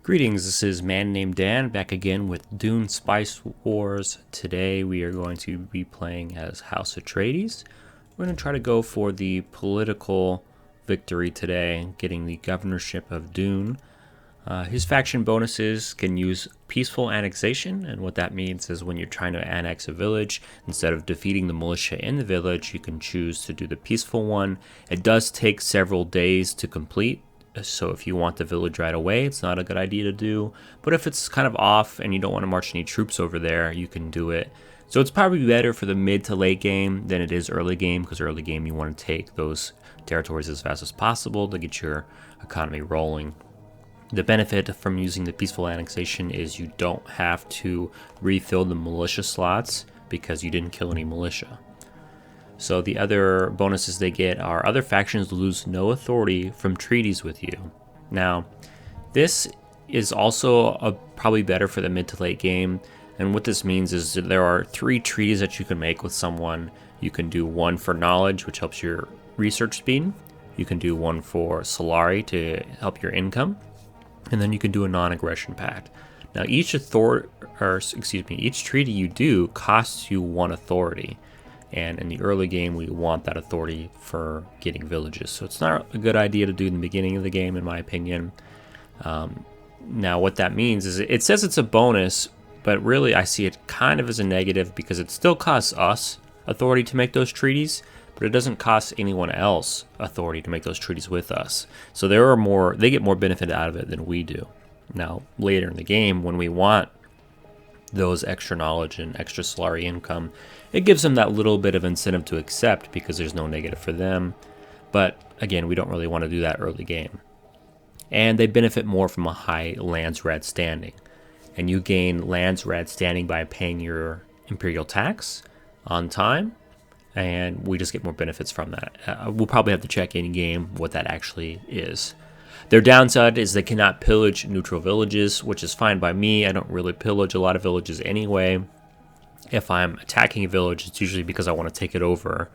Greetings, this is Man Named Dan back again with Dune Spice Wars. Today we are going to be playing as House Atreides. We're going to try to go for the political victory today, getting the governorship of Dune. His faction bonuses can use peaceful annexation, and what that means is when you're trying to annex a village, instead of defeating the militia in the village, you can choose to do the peaceful one. It does take several days to complete. So if you want the village right away, it's not a good idea to do. But if it's kind of off and you don't want to march any troops over there, you can do it. So it's probably better for the mid to late game than it is early game, because early game you want to take those territories as fast as possible to get your economy rolling. The benefit from using the peaceful annexation is you don't have to refill the militia slots because you didn't kill any militia. So the other bonuses they get are other factions lose no authority from treaties with you. Now, this is also probably better for the mid to late game. And what this means is that there are 3 treaties that you can make with someone. You can do one for knowledge, which helps your research speed. You can do one for Solari to help your income. And then you can do a non-aggression pact. Now, each treaty you do costs you 1 authority. And in the early game, we want that authority for getting villages. So it's not a good idea to do in the beginning of the game, in my opinion. Now, what that means is it says it's a bonus, but really I see it kind of as a negative because it still costs us authority to make those treaties, but it doesn't cost anyone else authority to make those treaties with us. So they get more benefit out of it than we do. Now, later in the game, when we want those extra knowledge and extra Solari income, it gives them that little bit of incentive to accept because there's no negative for them. But again, we don't really want to do that early game. And they benefit more from a high lands rad standing. And you gain lands rad standing by paying your imperial tax on time. And we just get more benefits from that. We'll probably have to check in game what that actually is. Their downside is they cannot pillage neutral villages, which is fine by me. I don't really pillage a lot of villages anyway. If I'm attacking a village, it's usually because I want to take it over.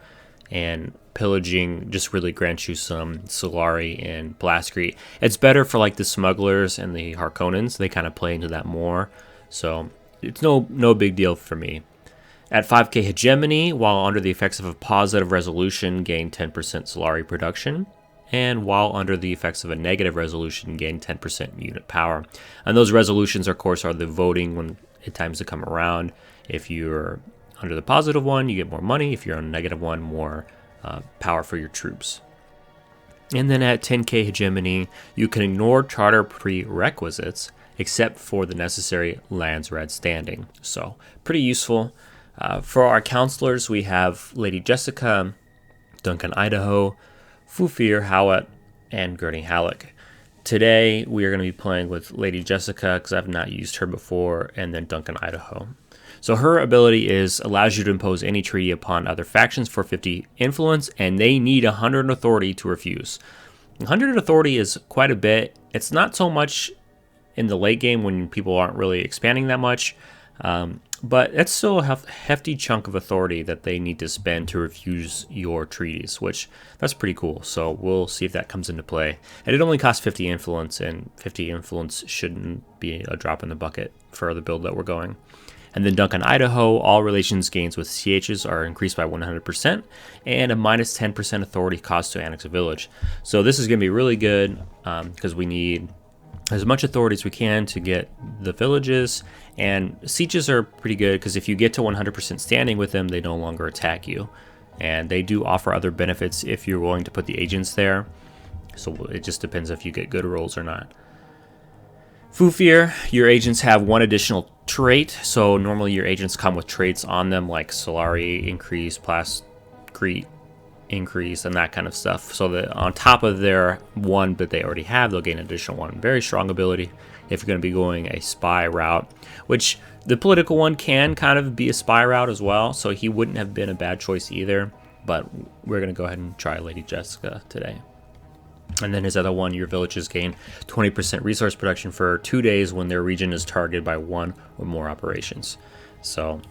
And pillaging just really grants you some Solari and Blastcrete. It's better for like the smugglers and the Harkonnens. They kind of play into that more. So it's no big deal for me. At 5k hegemony, while under the effects of a positive resolution, gain 10% Solari production. And while under the effects of a negative resolution, gain 10% unit power. And those resolutions, of course, are the voting when it times to come around. If you're under the positive one, you get more money. If you're on a negative one, more power for your troops. And then at 10k hegemony, you can ignore charter prerequisites except for the necessary lands rad standing. So pretty useful. For our councilors, we have Lady Jessica, Duncan, Idaho, Fufir, Hawat, and Gurney Halleck. Today, we are going to be playing with Lady Jessica because I've not used her before, and then Duncan, Idaho. So her ability allows you to impose any treaty upon other factions for 50 influence, and they need 100 authority to refuse. 100 authority is quite a bit. It's not so much in the late game when people aren't really expanding that much, but it's still a hefty chunk of authority that they need to spend to refuse your treaties, which that's pretty cool. So we'll see if that comes into play. And it only costs 50 influence, and 50 influence shouldn't be a drop in the bucket for the build that we're going. And then Duncan, Idaho, all relations gains with CHs are increased by 100%, and a minus 10% authority cost to annex a village. So this is going to be really good because we need as much authority as we can to get the villages, and sieges are pretty good because if you get to 100% standing with them, they no longer attack you, and they do offer other benefits if you're willing to put the agents there. So it just depends if you get good rolls or not. Fufir, your agents have 1 additional trait, so normally your agents come with traits on them like Solari increase, Blastcrete increase, and that kind of stuff. So that on top of their 1 that they already have, they'll gain an additional 1. Very strong ability if you're going to be going a spy route, which the political one can kind of be a spy route as well, so he wouldn't have been a bad choice either, but we're going to go ahead and try Lady Jessica today. And then his other one, your villages gain 20% resource production for 2 days when their region is targeted by 1 or more operations. So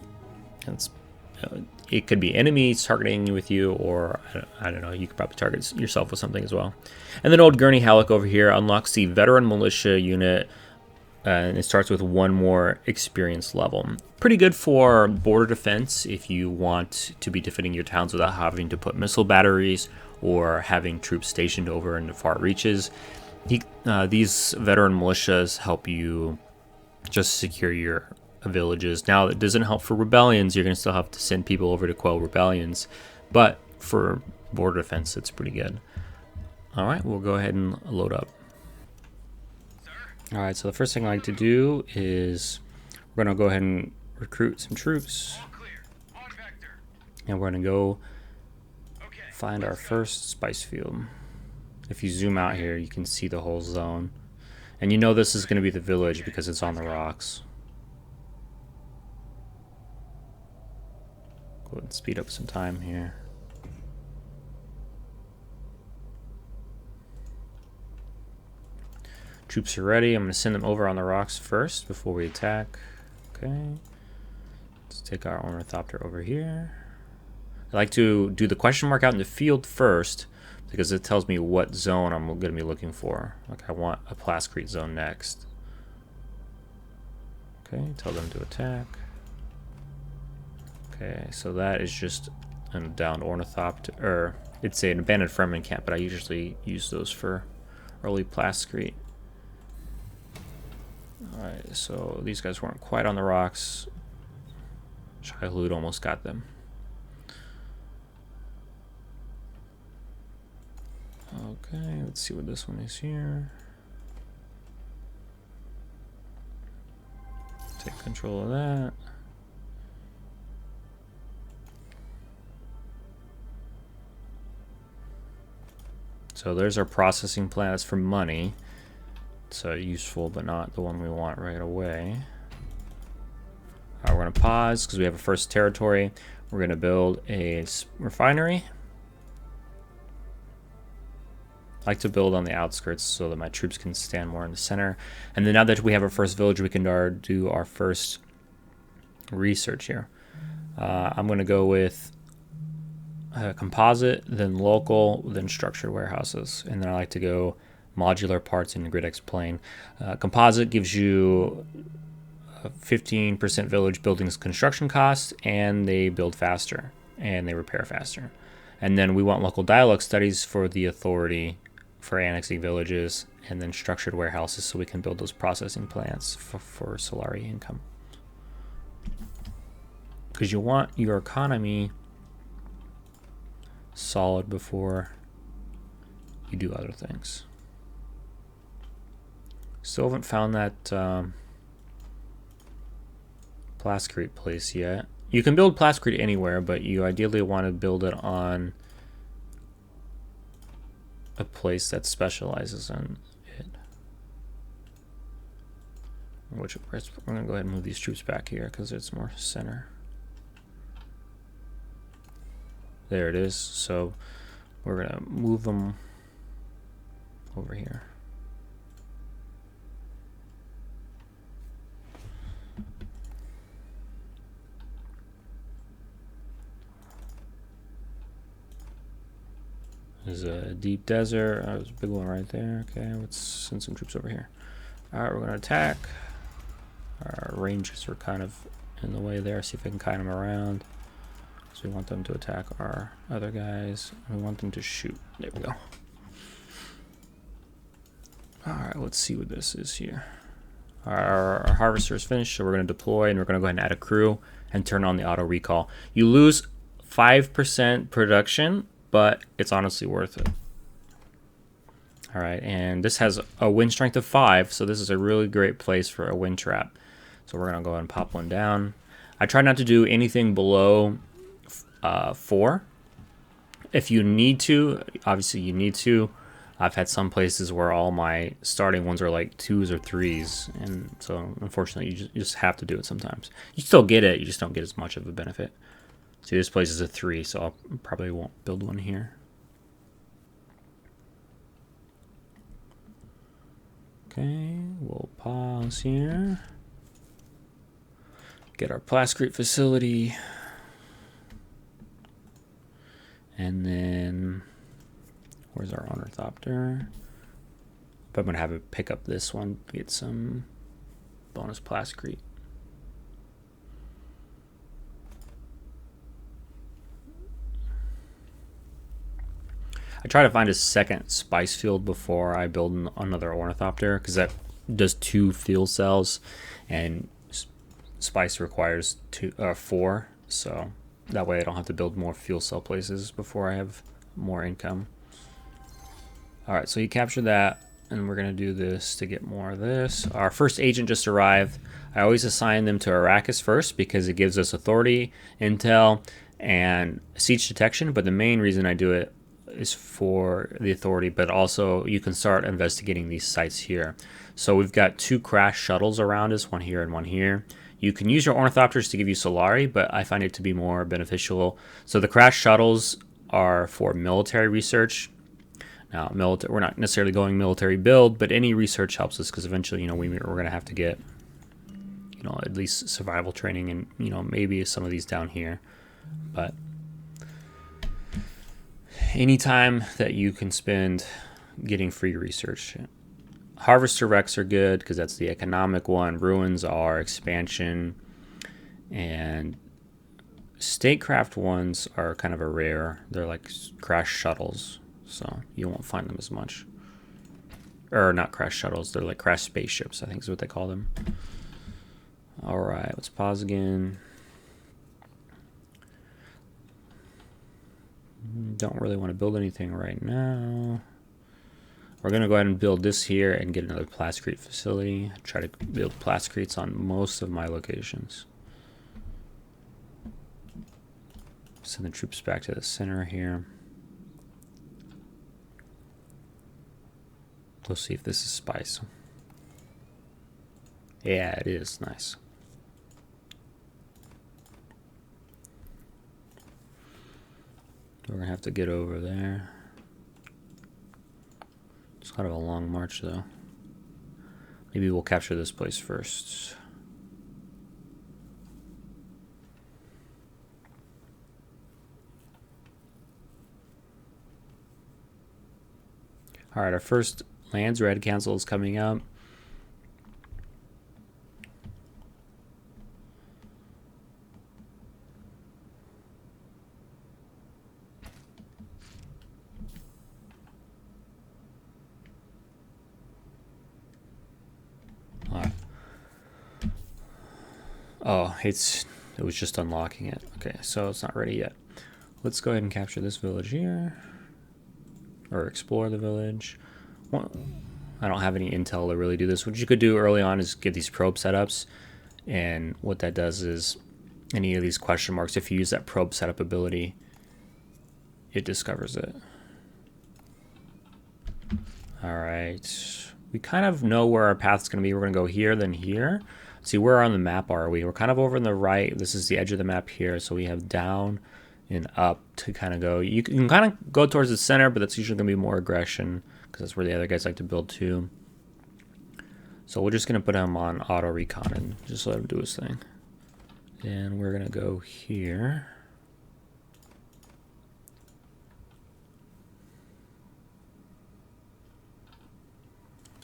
it could be enemies targeting with you, or I don't know, you could probably target yourself with something as well. And then old Gurney Halleck over here unlocks the veteran militia unit and it starts with one more experience level. Pretty good for border defense if you want to be defending your towns without having to put missile batteries or having troops stationed over in the far reaches. These veteran militias help you just secure your villages. Now, it doesn't help for rebellions. You're going to still have to send people over to quell rebellions, but for border defense, it's pretty good. All right, we'll go ahead and load up. All right, so the first thing I like to do is we're going to go ahead and recruit some troops. And we're going to go find our first spice field. If you zoom out here, you can see the whole zone. And you know this is going to be the village because it's on the rocks. Go ahead and speed up some time here. Troops are ready. I'm going to send them over on the rocks first before we attack. Okay. Let's take our ornithopter over here. I like to do the question mark out in the field first because it tells me what zone I'm going to be looking for. Like I want a Plascrete zone next. Okay, tell them to attack. Okay, so that is just a downed ornithopter, or it's an abandoned Fremen camp, but I usually use those for early Plascrete. Alright, so these guys weren't quite on the rocks. Shai-Hulud almost got them. Okay, let's see what this one is here. Take control of that. So there's our processing plant. That's for money. It's useful, but not the one we want right away. Alright, we're going to pause because we have a first territory. We're going to build a refinery. I like to build on the outskirts so that my troops can stand more in the center. And then now that we have our first village, we can do our first research here. I'm going to go with composite, then local, then structured warehouses. And then I like to go modular parts in the GridX plane. Composite gives you 15% village buildings construction costs, and they build faster and they repair faster. And then we want local dialogue studies for the authority for annexing villages, and then structured warehouses so we can build those processing plants for Solari income. Because you want your economy solid before you do other things. Still haven't found that Plascrete place yet. You can build Plascrete anywhere, but you ideally want to build it on a place that specializes in it. Which we're going to go ahead and move these troops back here because it's more center. There it is. So we're going to move them over here. There's a deep desert. There's a big one right there. Okay, let's send some troops over here. Alright, we're going to attack. Our rangers are kind of in the way there. See if I can kite them around. So we want them to attack our other guys. We want them to shoot. There we go. Alright, let's see what this is here. Our harvester is finished, so we're going to deploy, and we're going to go ahead and add a crew and turn on the auto recall. You lose 5% production, but it's honestly worth it. All right, and this has a wind strength of 5, so this is a really great place for a wind trap. So we're gonna go ahead and pop one down. I try not to do anything below 4. If you need to, obviously you need to. I've had some places where all my starting ones are like 2s or 3s, and so unfortunately you just have to do it sometimes. You still get it, you just don't get as much of a benefit. See, this place is a 3, so I probably won't build one here. Okay, we'll pause here. Get our Plascrete facility. And then, where's our ornithopter? But I'm going to have it pick up this one, get some bonus plascrete. I try to find a second spice field before I build another ornithopter, because that does 2 field cells, and spice requires 4. So that way I don't have to build more fuel cell places before I have more income. All right, so you capture that, and we're gonna do this to get more of this. Our first agent just arrived. I always assign them to Arrakis first because it gives us authority, intel, and siege detection, but the main reason I do it is for the authority, but also you can start investigating these sites here. So we've got 2 crash shuttles around us, one here and one here. You can use your ornithopters to give you Solari, but I find it to be more beneficial. So the crash shuttles are for military research. Now, we're not necessarily going military build, but any research helps us, because eventually, you know, we're going to have to get, you know, at least survival training, and, you know, maybe some of these down here. But anytime that you can spend getting free research. Harvester Rex are good because that's the economic one. Ruins are expansion. And statecraft ones are kind of a rare. They're like crash shuttles, so you won't find them as much. Or not crash shuttles, they're like crash spaceships, I think is what they call them. All right, let's pause again. Don't really want to build anything right now. We're going to go ahead and build this here and get another plascrete facility. Try to build plascretes on most of my locations. Send the troops back to the center here. Let's see if this is spice. Yeah, it is. Nice. We're going to have to get over there. It's kind of a long march, though. Maybe we'll capture this place first. All right, our first Lands Red Council is coming up. Oh, it was just unlocking it. Okay, so it's not ready yet. Let's go ahead and capture this village here. Or explore the village. Well, I don't have any intel to really do this. What you could do early on is get these probe setups. And what that does is any of these question marks, if you use that probe setup ability, it discovers it. All right. We kind of know where our path's going to be. We're going to go here, then here. See, where on the map are we? We're kind of over on the right. This is the edge of the map here. So we have down and up to kind of go. You can kind of go towards the center, but that's usually going to be more aggression because that's where the other guys like to build too. So we're just going to put him on auto recon and just let him do his thing. And we're going to go here.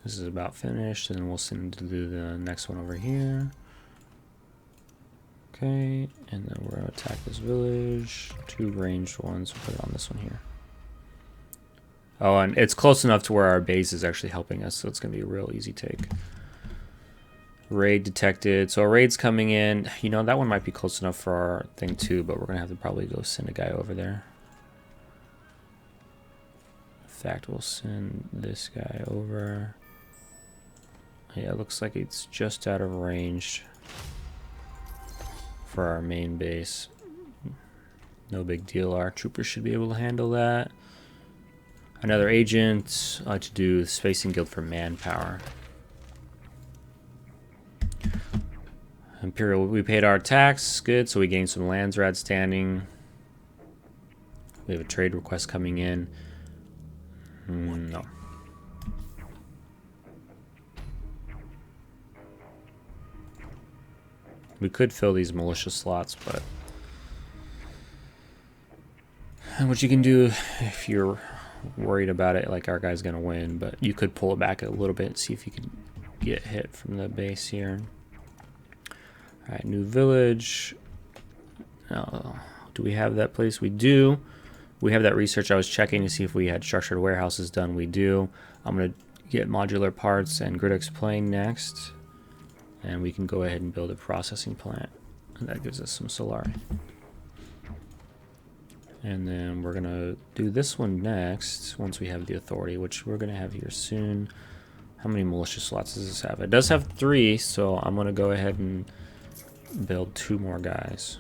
This is about finished, and we'll send him to do the next one over here. Okay, and then we're going to attack this village. 2 ranged ones, we'll put it on this one here. Oh, and it's close enough to where our base is actually helping us, so it's going to be a real easy take. Raid detected. So a raid's coming in. You know, that one might be close enough for our thing too, but we're going to have to probably go send a guy over there. In fact, we'll send this guy over. Yeah, it looks like it's just out of range for our main base. No big deal. Our troopers should be able to handle that. Another agent. I like to do the Spacing Guild for manpower. Imperial, we paid our tax. Good, so we gained some lands rad standing. We have a trade request coming in. No. We could fill these militia slots, but... And what you can do if you're worried about it, like our guy's going to win, but you could pull it back a little bit and see if you can get hit from the base here. Alright, new village. Do we have that place? We do. We have that research. I was checking to see if we had structured warehouses done. We do. I'm going to get modular parts and grid explain next. And we can go ahead and build a processing plant. And that gives us some Solari. And then we're going to do this one next once we have the authority, which we're going to have here soon. How many militia slots does this have? It does have 3, so I'm going to go ahead and build 2 more guys.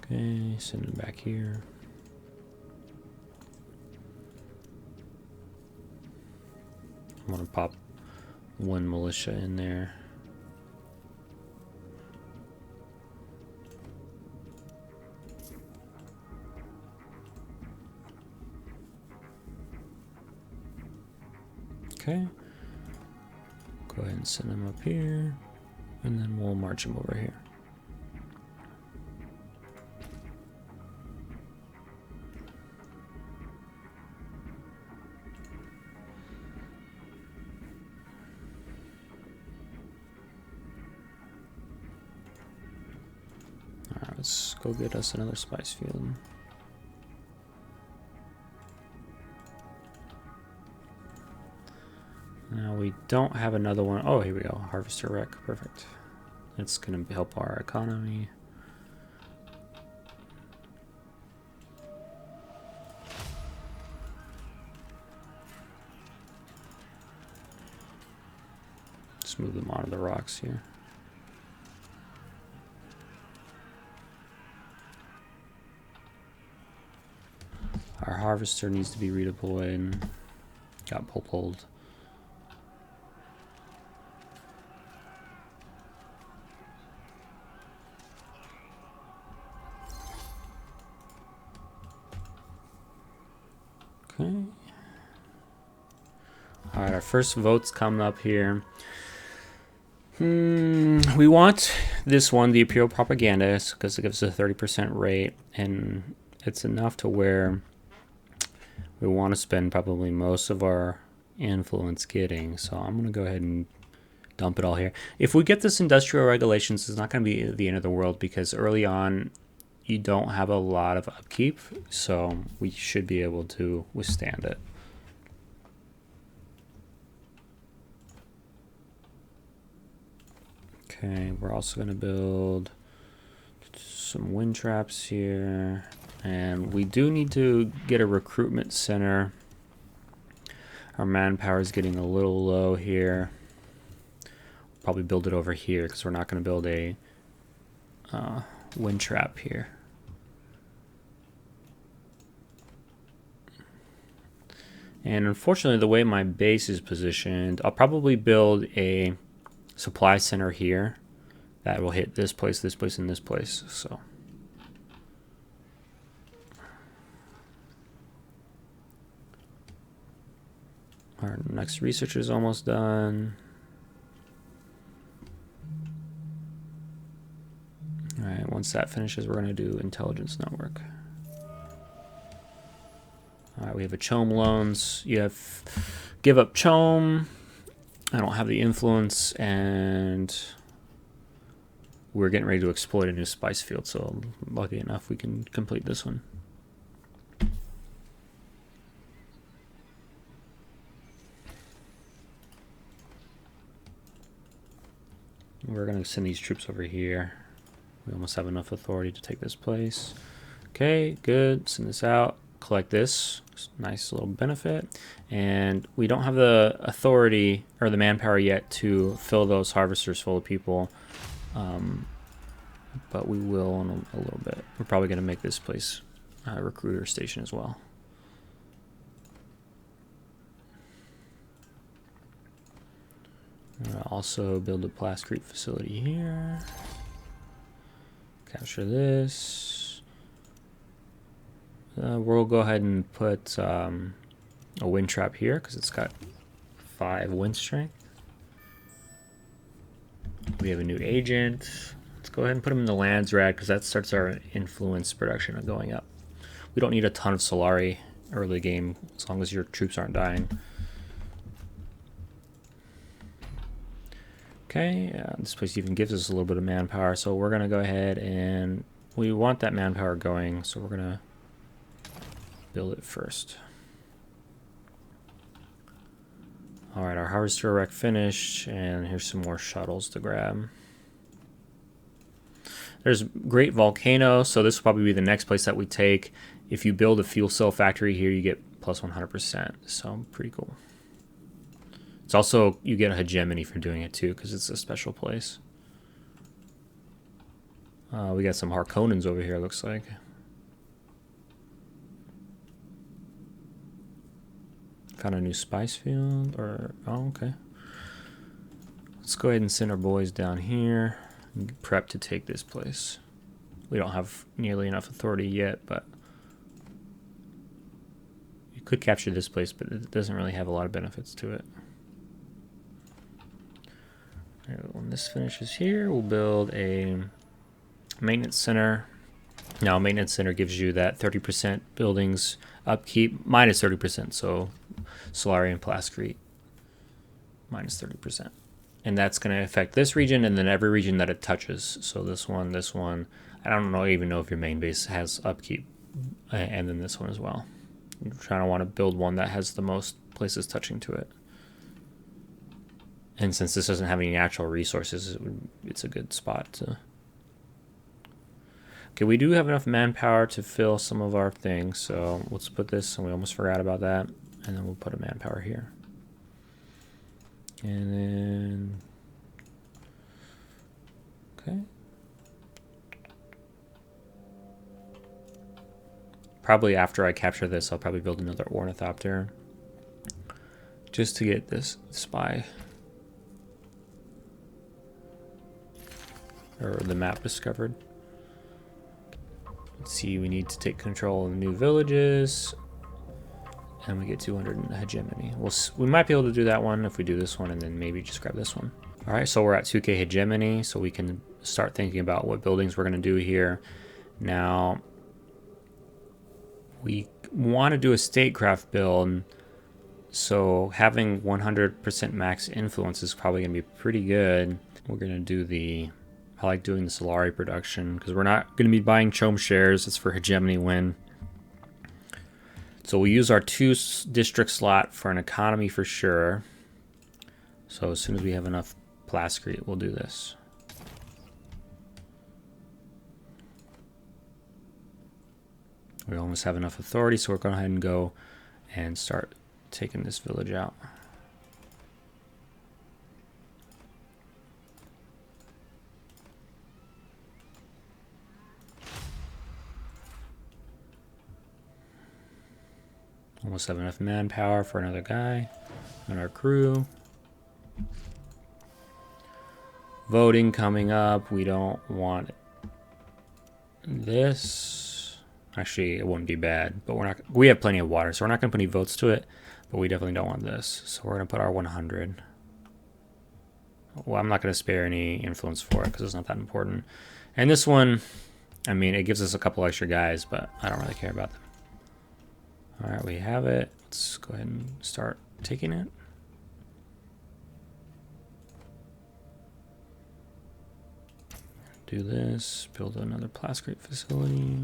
Okay, send it back here. I'm going to pop 1 militia in there. Okay. Go ahead and send them up here, and then we'll march them over here. Alright, let's go get us another spice field. Now we don't have another one. Oh, here we go. Harvester Rec. Perfect. It's going to help our economy. Just move them onto the rocks here. Our harvester needs to be redeployed. Got pulled. Okay. Alright, our first vote's coming up here. We want this one, the Imperial Propagandist, because it gives us a 30% rate, and it's enough to where we want to spend probably most of our influence getting. So I'm going to go ahead and dump it all here. If we get this industrial regulations, it's not going to be the end of the world, because early on you don't have a lot of upkeep, so we should be able to withstand it. Okay, we're also going to build some wind traps here, and we do need to get a recruitment center. Our manpower is getting a little low here. Probably build it over here, because we're not going to build a wind trap here. And unfortunately, the way my base is positioned, I'll probably build a supply center here that will hit this place, and this place. So our next research is almost done. All right, once that finishes, we're going to do intelligence network. All right, we have a Chome loans. You have give up Chome. I don't have the influence, and we're getting ready to exploit a new spice field, so lucky enough we can complete this one. We're going to send these troops over here. We almost have enough authority to take this place. Okay, good. Send this out. Collect this. Nice little benefit. And we don't have the authority or the manpower yet to fill those harvesters full of people. But we will in a little bit. We're probably going to make this place a recruiter station as well. Also build a plascrete facility here. Capture this. We'll go ahead and put a wind trap here because it's got 5 wind strength. We have a new agent. Let's go ahead and put him in the lands rad because that starts our influence production going up. We don't need a ton of Solari early game, as long as your troops aren't dying. Okay, this place even gives us a little bit of manpower, so we're going to go ahead and we want that manpower going, so we're going to build it first. All right, our harvester wreck finished, and here's some more shuttles to grab. There's Great Volcano, so this will probably be the next place that we take. If you build a fuel cell factory here, you get plus 100%, so pretty cool. It's also, you get a hegemony for doing it too, because it's a special place. We got some Harkonnens over here, looks like. Found a new spice field, or, oh, okay. Let's go ahead and send our boys down here and prep to take this place. We don't have nearly enough authority yet, but you could capture this place, but it doesn't really have a lot of benefits to it. When this finishes here, we'll build a maintenance center. Now, a maintenance center gives you that 30% buildings upkeep, minus 30%, so Solari and Plascrete, minus 30%. And that's going to affect this region and then every region that it touches. So this one. I don't even know if your main base has upkeep, and then this one as well. You're trying to want to build one that has the most places touching to it. And since this doesn't have any natural resources, it's a good spot to... Okay, we do have enough manpower to fill some of our things, so let's put this, and we almost forgot about that, and then we'll put a manpower here. And then... Okay. Probably after I capture this, I'll probably build another ornithopter, just to get this spy, or the map discovered. Let's see, we need to take control of the new villages, and we get 200 in hegemony. We might be able to do that one if we do this one, and then maybe just grab this one. All right, so we're at 2K hegemony, so we can start thinking about what buildings we're going to do here. Now, we want to do a statecraft build, so having 100% max influence is probably going to be pretty good. We're going to do the... I like doing the Solari production because we're not going to be buying Chom shares. It's for hegemony win. So we'll use our 2 district slot for an economy for sure. So as soon as we have enough Plascrete, we'll do this. We almost have enough authority, so we're going to go ahead and go and start taking this village out. Almost have enough manpower for another guy on our crew. Voting coming up. We don't want this. Actually, it wouldn't be bad, but we have plenty of water, so we're not going to put any votes to it, but we definitely don't want this. So we're going to put our 100. Well, I'm not going to spare any influence for it because it's not that important. And this one, I mean, it gives us a couple extra guys, but I don't really care about them. All right, we have it. Let's go ahead and start taking it. Do this, build another Plascrete facility.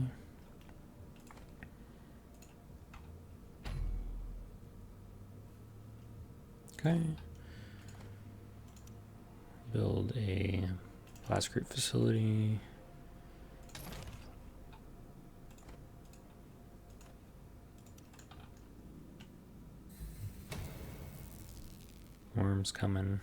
Okay. Build a Plascrete facility. Worms coming.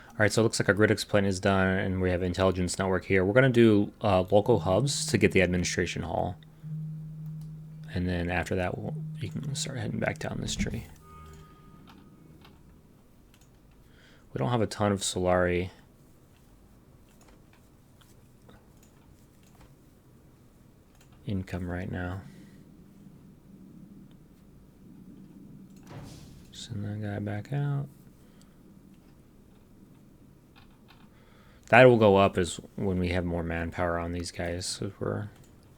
All right, so it looks like our grid explain is done, and we have intelligence network here. We're going to do local hubs to get the administration hall, and then after that, you can start heading back down this tree. We don't have a ton of Solari. Income right now. Send that guy back out. That will go up as when we have more manpower on these guys, so we're a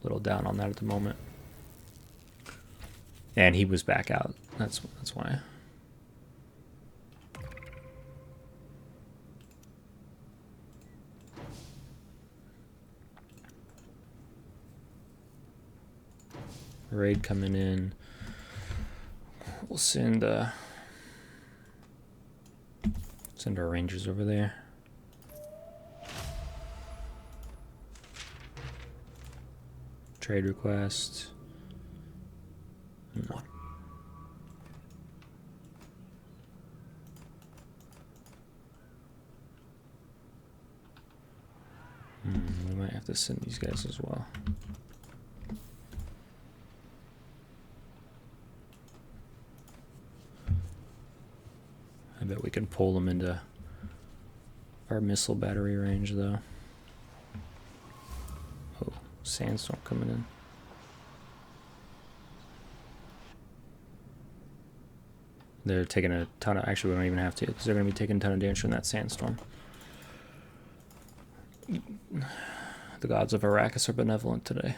little down on that at the moment. And he was back out. That's why. Raid coming in. We'll send our rangers over there. Trade request. No. We might have to send these guys as well. I bet we can pull them into our missile battery range, though. Oh, sandstorm coming in. They're taking a ton of... Actually, we don't even have to, because they're going to be taking a ton of damage from that sandstorm. The gods of Arrakis are benevolent today.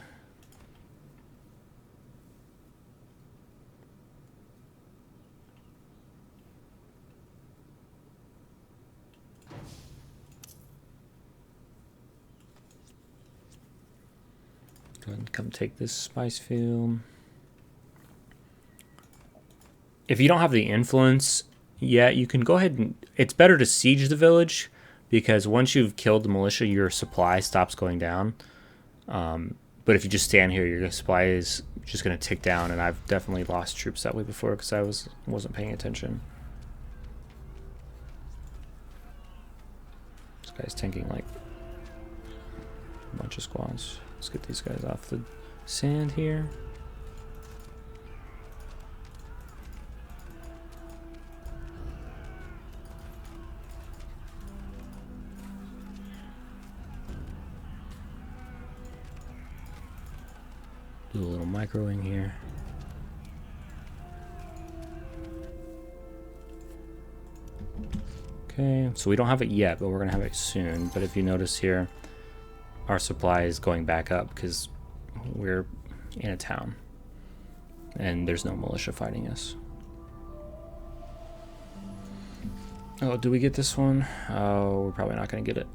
Go ahead and come take this spice field. If you don't have the influence yet, you can go ahead and... It's better to siege the village, because once you've killed the militia, your supply stops going down. But if you just stand here, your supply is just going to tick down, and I've definitely lost troops that way before because I wasn't paying attention. This guy's tanking like a bunch of squads. Let's get these guys off the sand here. Do a little microing here. Okay, so we don't have it yet, but we're gonna have it soon. But if you notice here, our supply is going back up because we're in a town and there's no militia fighting us. Oh, do we get this one? Oh, we're probably not gonna get it.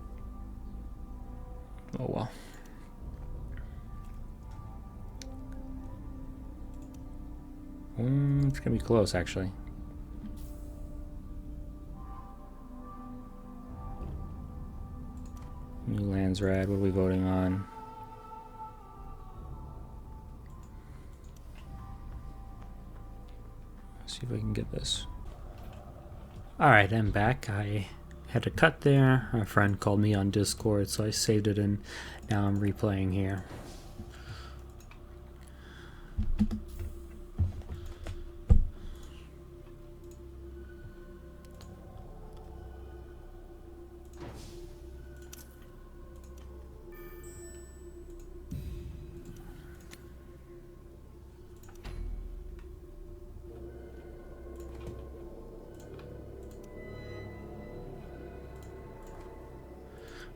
Oh well. It's gonna be close, actually. New lands rad. What are we voting on? Let's see if I can get this. Alright, I'm back. I had a cut there. A friend called me on Discord, so I saved it, and now I'm replaying here.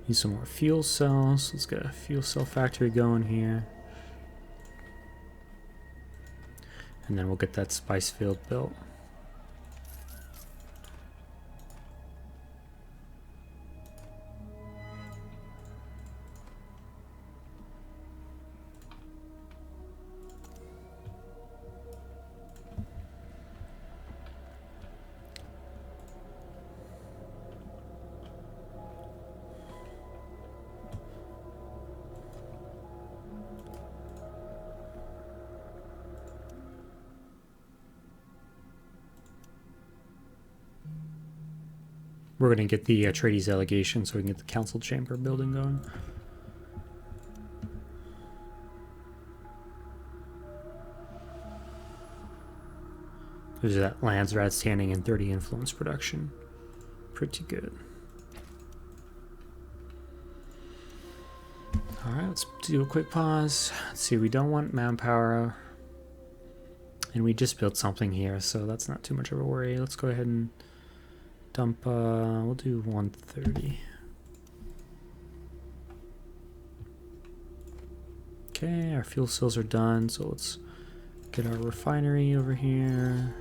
Need some more fuel cells. Let's get a fuel cell factory going here. And then we'll get that spice field built. We're going to get the Atreides delegation so we can get the council chamber building going. There's that Landsrat standing in 30 influence production. Pretty good. Alright, let's do a quick pause. Let's see, we don't want manpower. And we just built something here, so that's not too much of a worry. Let's go ahead and dump, we'll do 130. Okay, our fuel cells are done, so let's Get our refinery over here.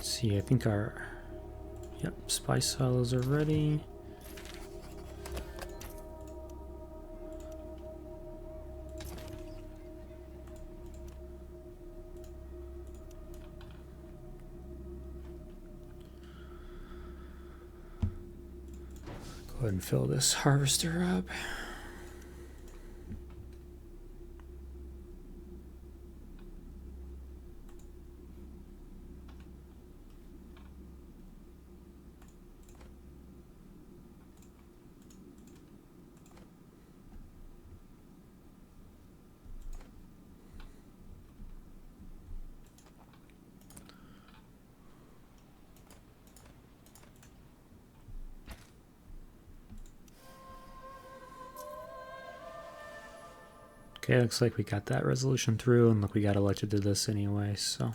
See, I think our spice silos are ready. Go ahead and fill this harvester up. Okay, looks like we got that resolution through, and look, we got elected to this anyway, so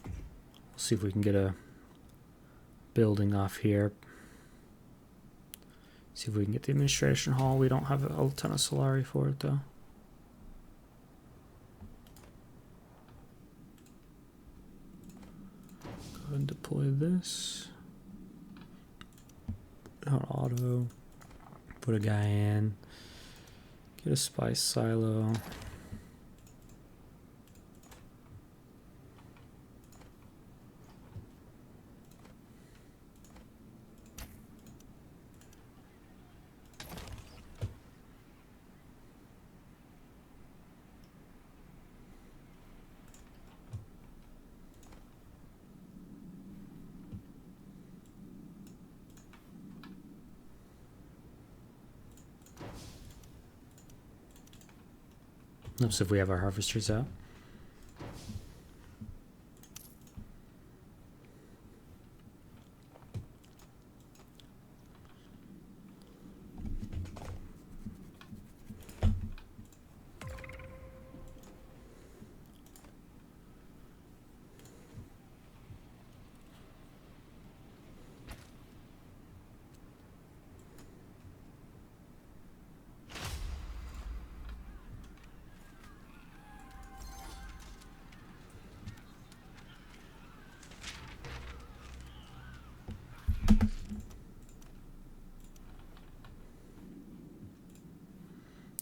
we'll see if we can get a building off here. See if we can get the administration hall. We don't have a ton of Solari for it, though. Go ahead and deploy this. Auto. Put a guy in. Get a spice silo. Notice if we have our harvesters out.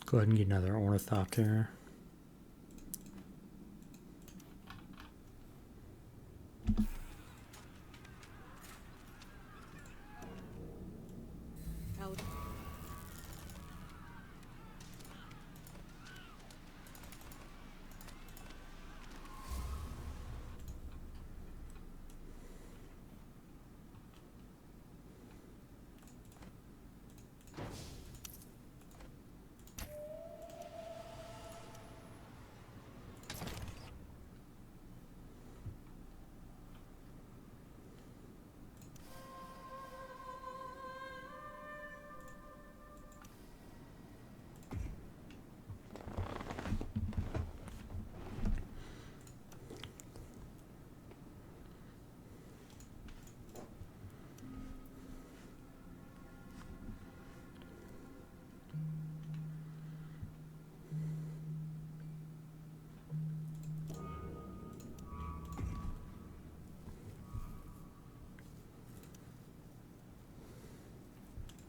Go ahead and get another ornithopter.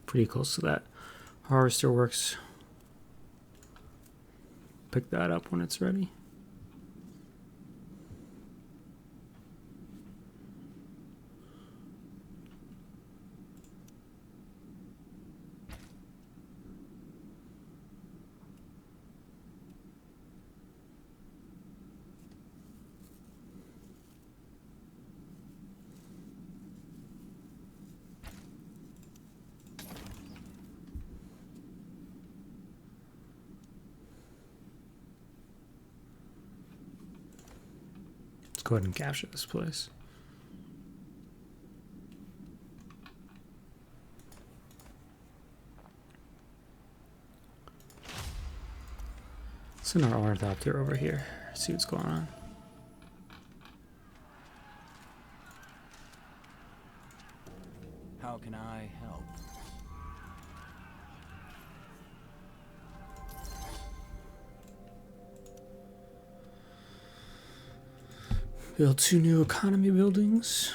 Pretty close to that. Harvester works. Pick that up when it's ready. Go ahead and capture this place. Send our ornithopter over here, see what's going on. How can I help? Build 2 new economy buildings.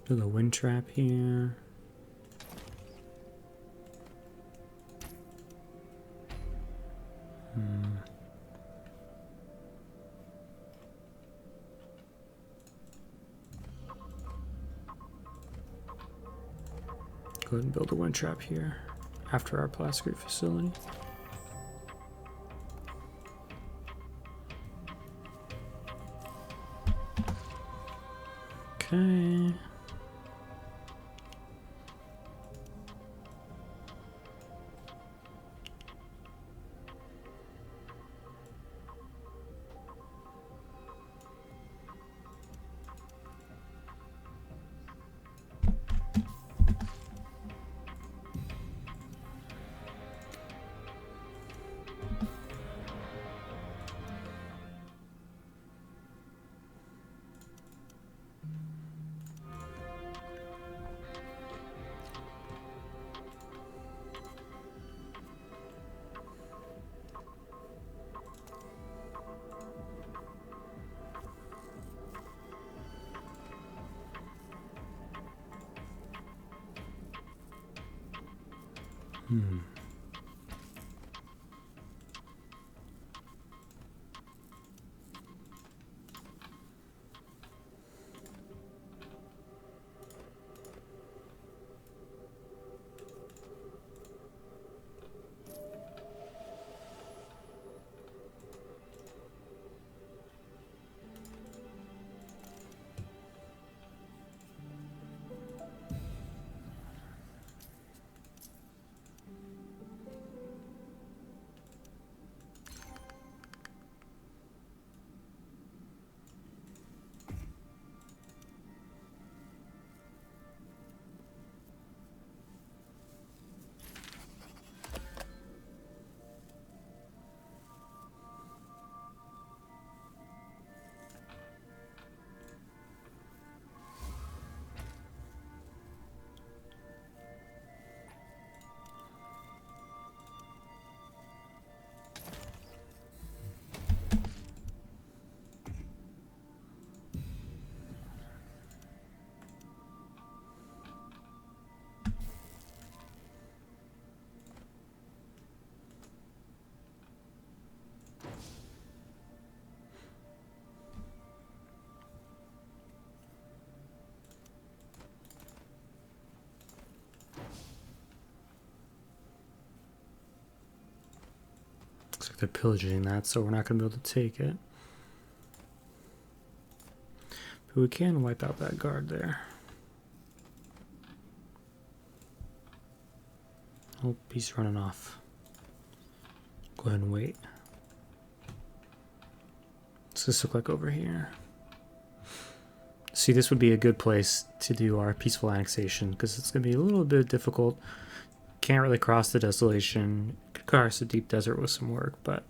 Build a wind trap here. Go ahead and build a wind trap here after our plastic facility. Okay. Looks like they're pillaging that, so we're not going to be able to take it. But we can wipe out that guard there. Oh, he's running off. Go ahead and wait. What's this look like over here? See, this would be a good place to do our peaceful annexation, because it's going to be a little bit difficult. Can't really cross the desolation. Could cross the deep desert with some work, but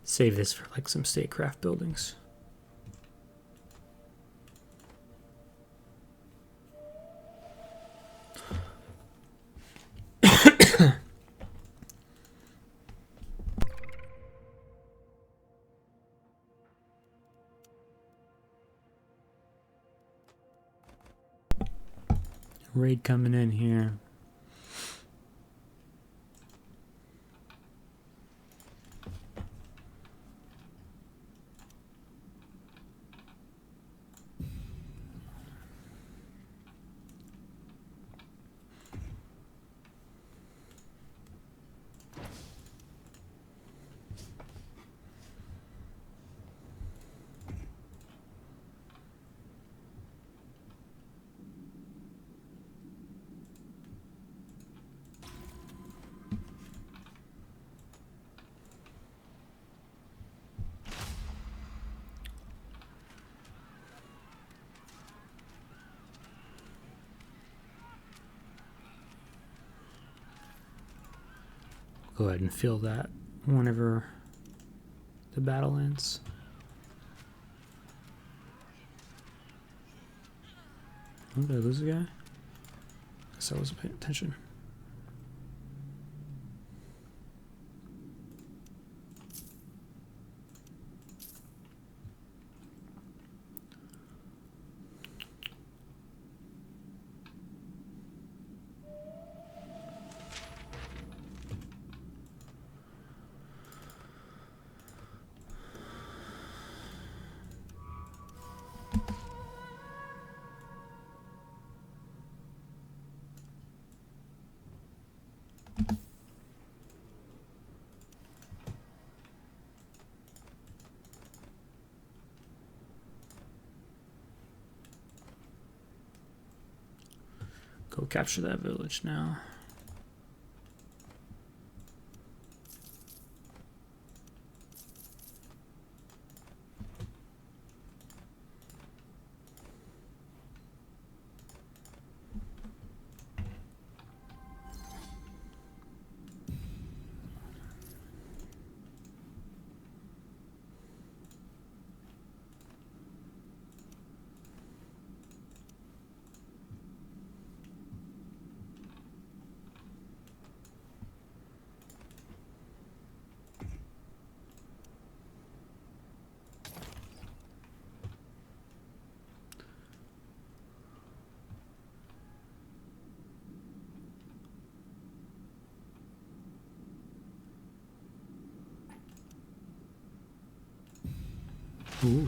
save this for like some statecraft buildings. Raid coming in here. Go ahead and fill that whenever the battle ends. Oh, did I lose a guy? Guess I wasn't paying attention. Go capture that village now. Ooh.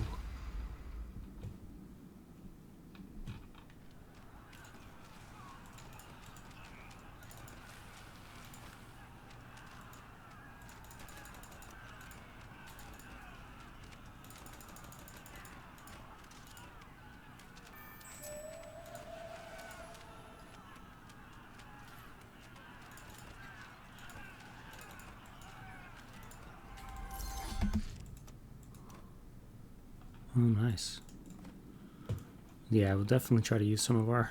Oh, nice. Yeah, we'll definitely try to use some of our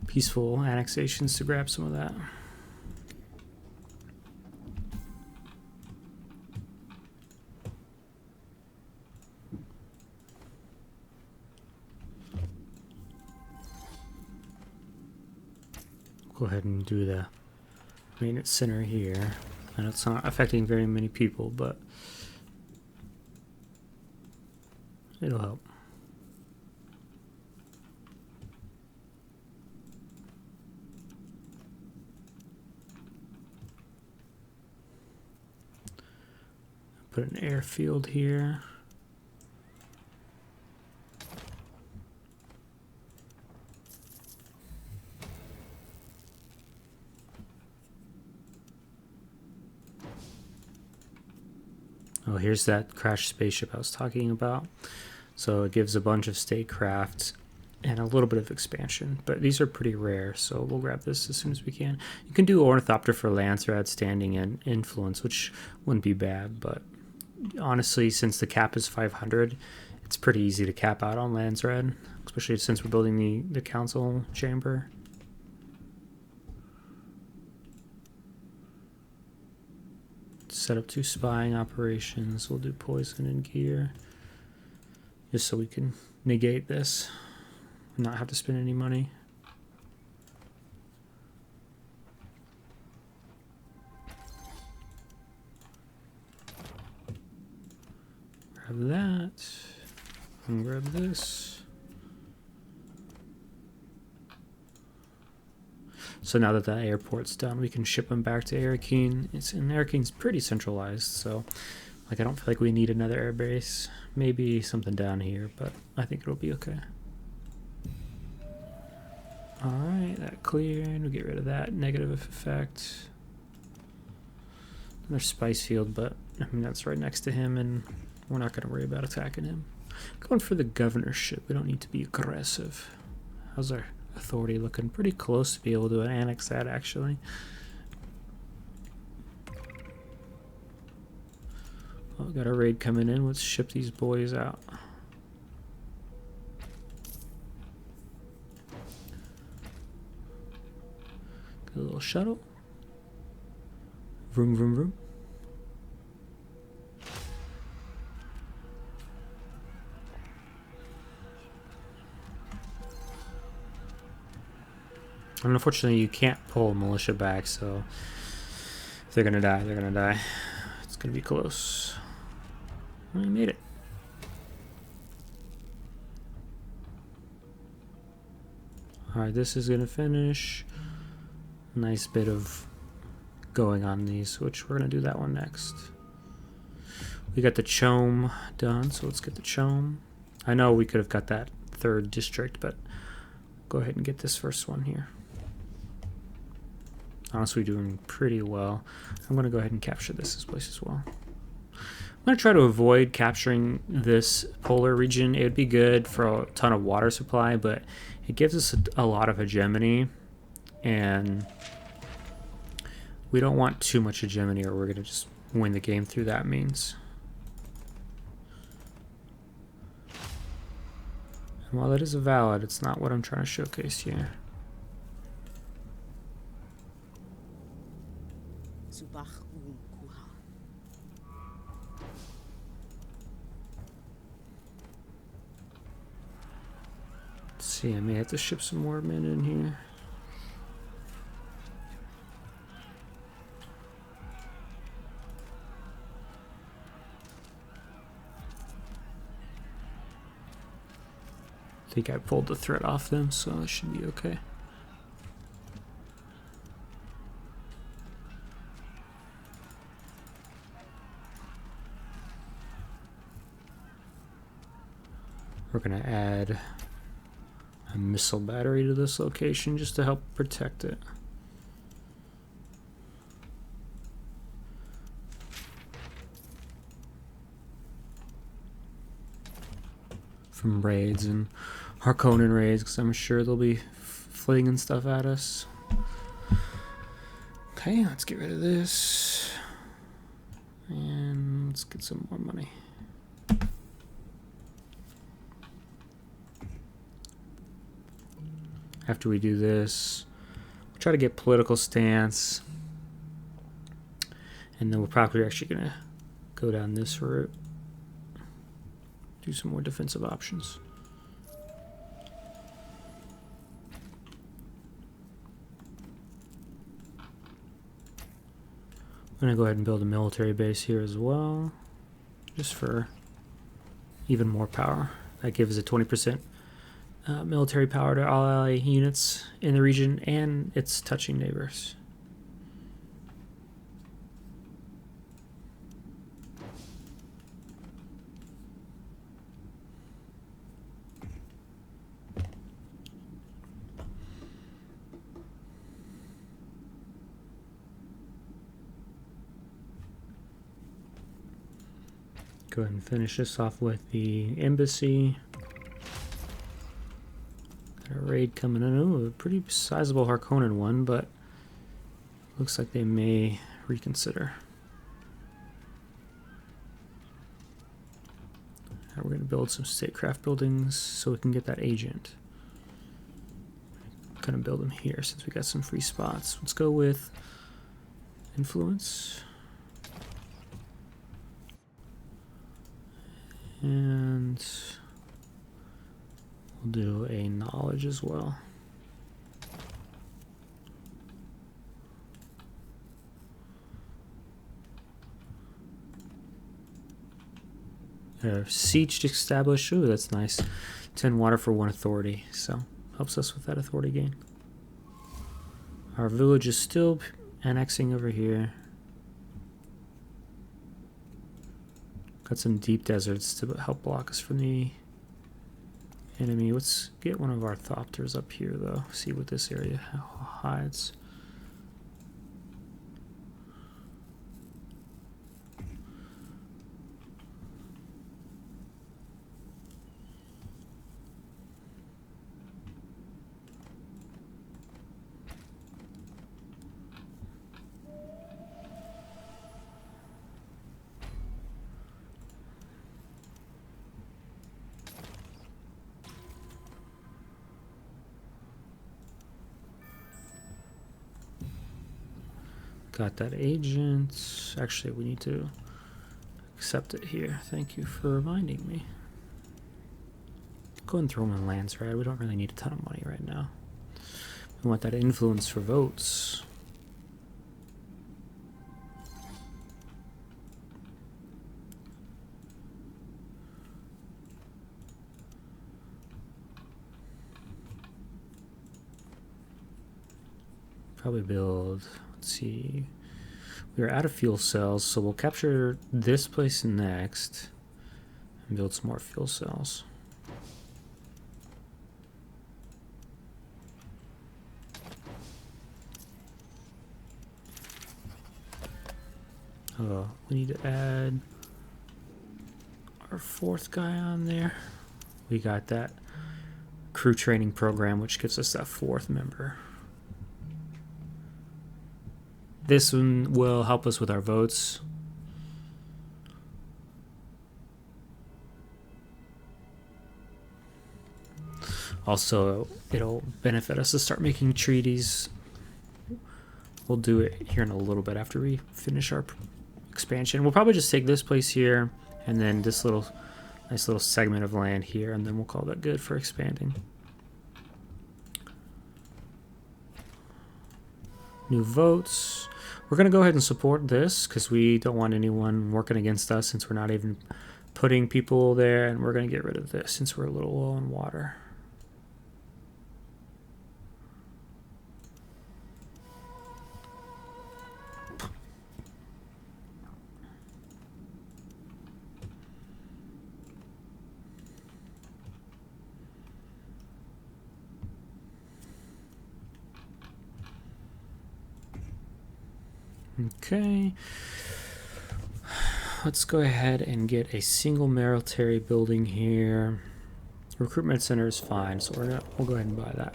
peaceful annexations to grab some of that. Go ahead and do the maintenance center here. I know it's not affecting very many people, but it'll help. Put an airfield here. Oh, here's that crashed spaceship I was talking about. So it gives a bunch of statecraft and a little bit of expansion, but these are pretty rare, so we'll grab this as soon as we can. You can do Ornithopter for Lancer, standing and influence, which wouldn't be bad, but honestly, since the cap is 500, it's pretty easy to cap out on Landsred, especially since we're building the council chamber. Set up 2 spying operations. We'll do poison and gear, just so we can negate this and not have to spend any money. Grab that, and grab this. So now that the airport's done, we can ship them back to Arakeen. And Arakene's pretty centralized, so like I don't feel like we need another air base. Maybe something down here, but I think it'll be okay. Alright, that cleared. We'll get rid of that negative effect. Another spice field, but I mean that's right next to him, and we're not going to worry about attacking him. Going for the governorship. We don't need to be aggressive. How's our authority looking? Pretty close to be able to annex that, actually. Oh, got a raid coming in. Let's ship these boys out. Got a little shuttle. Vroom, vroom, vroom. And unfortunately, you can't pull militia back, so if they're gonna die, they're gonna die. It's gonna be close. Well, you made it. Alright, this is gonna finish. Nice bit of going on these, which we're gonna do that one next. We got the Chome done, so let's get the Chome. I know we could have got that third district, but go ahead and get this first one here. Honestly, doing pretty well. I'm going to go ahead and capture this place as well. I'm going to try to avoid capturing this polar region. It would be good for a ton of water supply, but it gives us a lot of hegemony, and we don't want too much hegemony or we're going to just win the game through that means. And while that is valid, it's not what I'm trying to showcase here. Let's see, I may have to ship some more men in here. I think I pulled the threat off them, so it should be okay. We're going to add a missile battery to this location just to help protect it. From raids and Harkonnen raids, because I'm sure they'll be flinging stuff at us. Okay, let's get rid of this. And let's get some more money. After we do this, we'll try to get political stance. And then we're probably actually going to go down this route. Do some more defensive options. I'm going to go ahead and build a military base here as well, just for even more power. That gives a 20% military power to all ally units in the region and its touching neighbors. Go ahead and finish this off with the embassy. Got a raid coming in. Oh, a pretty sizable Harkonnen one, but looks like they may reconsider. Now we're going to build some statecraft buildings so we can get that agent. I'm going to build them here since we got some free spots. Let's go with influence. And we'll do a knowledge as well. Siege established. Ooh, that's nice. 10 water for 1 authority. So helps us with that authority gain. Our village is still annexing over here. Got some deep deserts to help block us from the enemy. Let's get one of our Thopters up here, though. See what this area hides. Got that agent. Actually, we need to accept it here. Thank you for reminding me. Go ahead and throw them in lands, right? We don't really need a ton of money right now. We want that influence for votes. Probably build, let's see, we're out of fuel cells, so we'll capture this place next and build some more fuel cells. Oh, we need to add our 4th guy on there. We got that crew training program, which gives us that 4th member. This one will help us with our votes. Also, it'll benefit us to start making treaties. We'll do it here in a little bit after we finish our expansion. We'll probably just take this place here and then this nice little segment of land here, and then we'll call that good for expanding. New votes. We're going to go ahead and support this because we don't want anyone working against us since we're not even putting people there, and we're going to get rid of this since we're a little low on water. Okay, let's go ahead and get a single military building here. Recruitment center is fine, so we'll go ahead and buy that.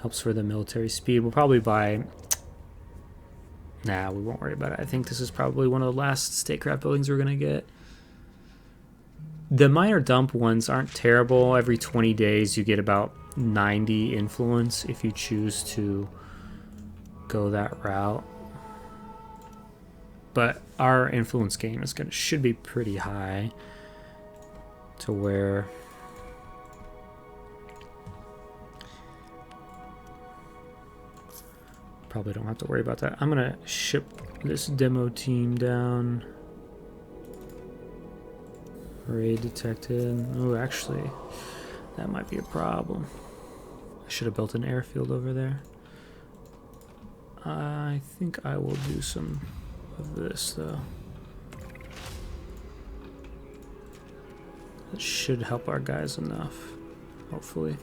Helps for the military speed. We'll probably buy. Nah, we won't worry about it. I think this is probably one of the last statecraft buildings we're gonna get. The minor dump ones aren't terrible. Every 20 days you get about 90 influence if you choose to go that route. But our influence gain is should be pretty high to where probably don't have to worry about that. I'm gonna ship this demo team down. Raid detected. Oh, actually, that might be a problem. I should have built an airfield over there. I think I will do some of this though. That should help our guys enough, hopefully.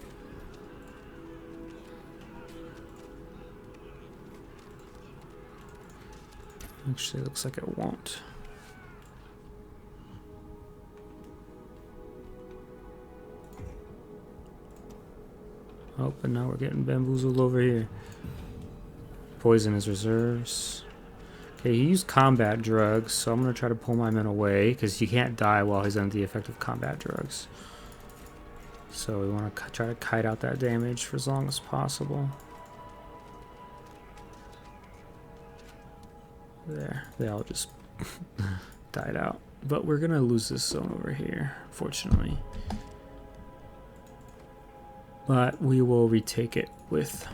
Actually, looks like it won't. Oh, but now we're getting bamboozled over here. Poison his reserves. Okay, he used combat drugs, so I'm going to try to pull my men away, because you can't die while he's under the effect of combat drugs. So we want to try to kite out that damage for as long as possible. There, they all just died out. But we're going to lose this zone over here, fortunately. But we will retake it with...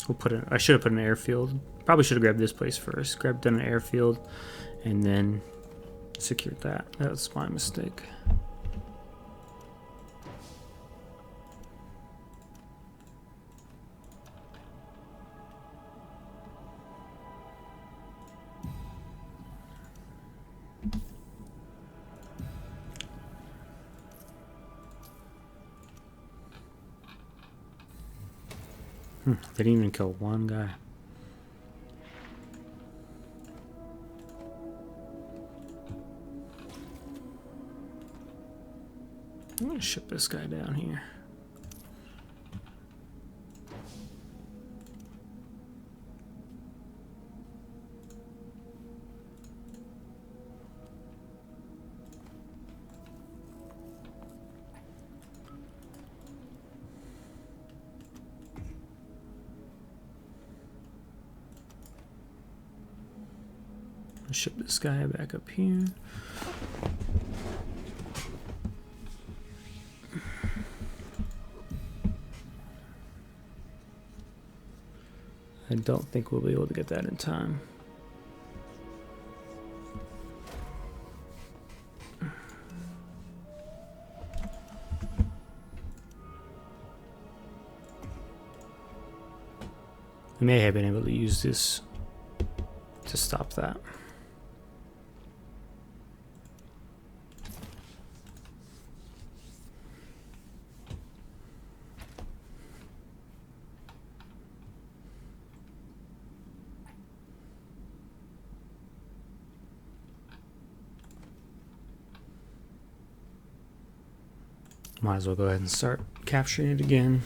We'll put in, I should have put an airfield. Probably should have grabbed this place first. Done an airfield and then secured that. That was my mistake. They didn't even kill one guy. I'm gonna ship this guy down here. Ship this guy back up here. I don't think we'll be able to get that in time. We may have been able to use this to stop that. Might as well go ahead and start capturing it again.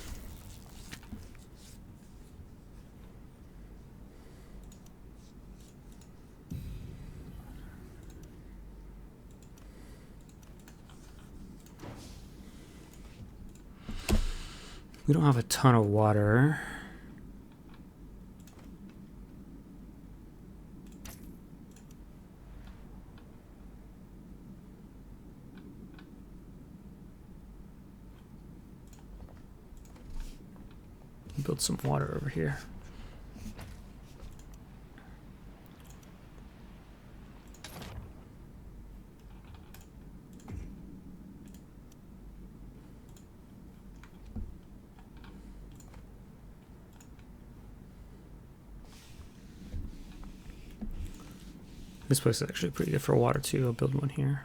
We don't have a ton of water. Build some water over here. This place is actually pretty good for water too. I'll build one here.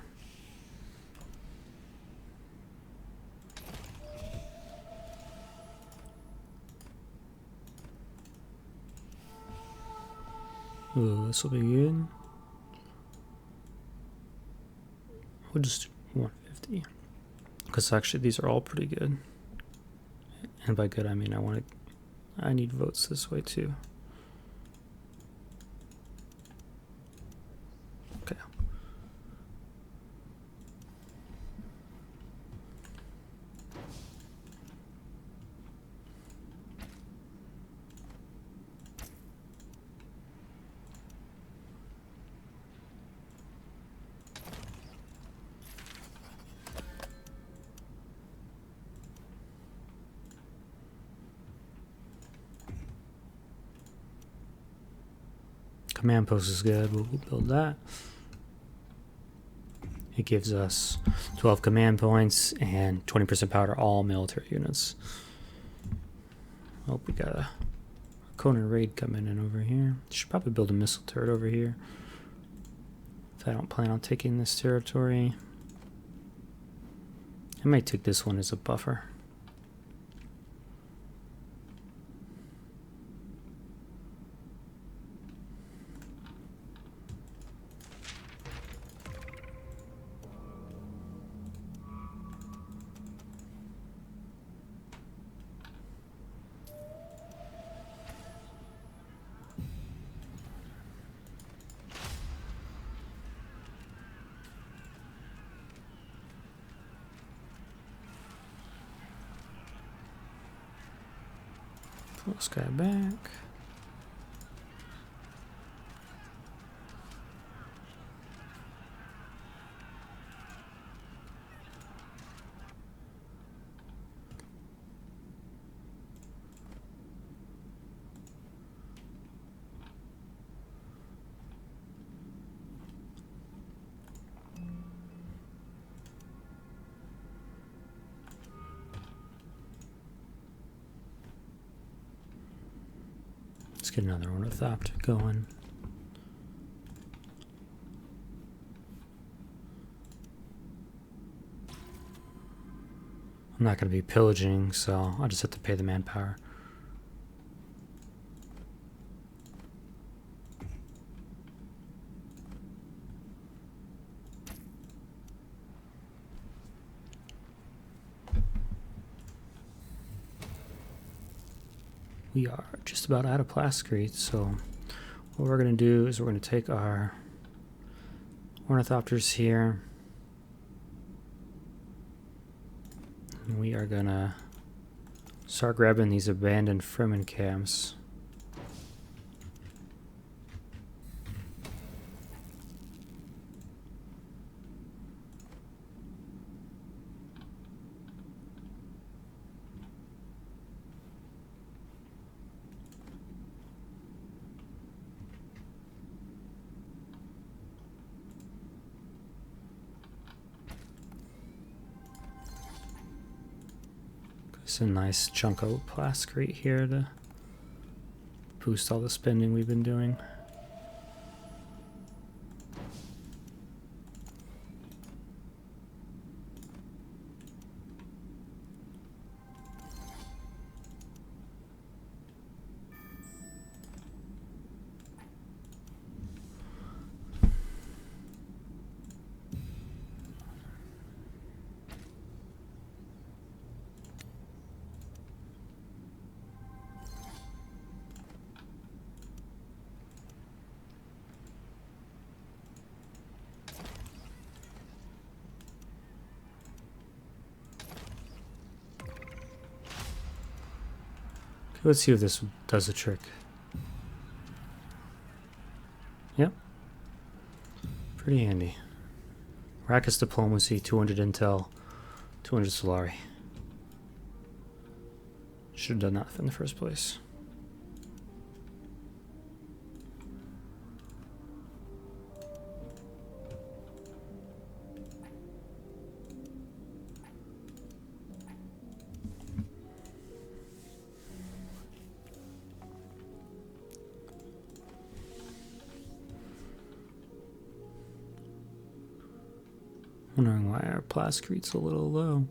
Ooh, this will be good. We'll just do 150. Because actually these are all pretty good. And by good I mean I need votes this way too. Okay. Command post is good. We'll build that. It gives us 12 command points and 20% power to all military units. Oh, we got a Conan raid coming in over here. Should probably build a missile turret over here. If I don't plan on taking this territory. I might take this one as a buffer. Pull this guy back. Let's get another ornithopter going. I'm not going to be pillaging, so I'll just have to pay the manpower. We are just about out of plasticrete, so what we're going to do is we're going to take our ornithopters here. And we are going to start grabbing these abandoned Fremen camps. It's a nice chunk of plascrete here to boost all the spending we've been doing. Let's see if this does the trick. Yep. Pretty handy. Rackus diplomacy, 200 intel, 200 Solari. Should have done that in the first place. Wondering why our plascrete's a little low.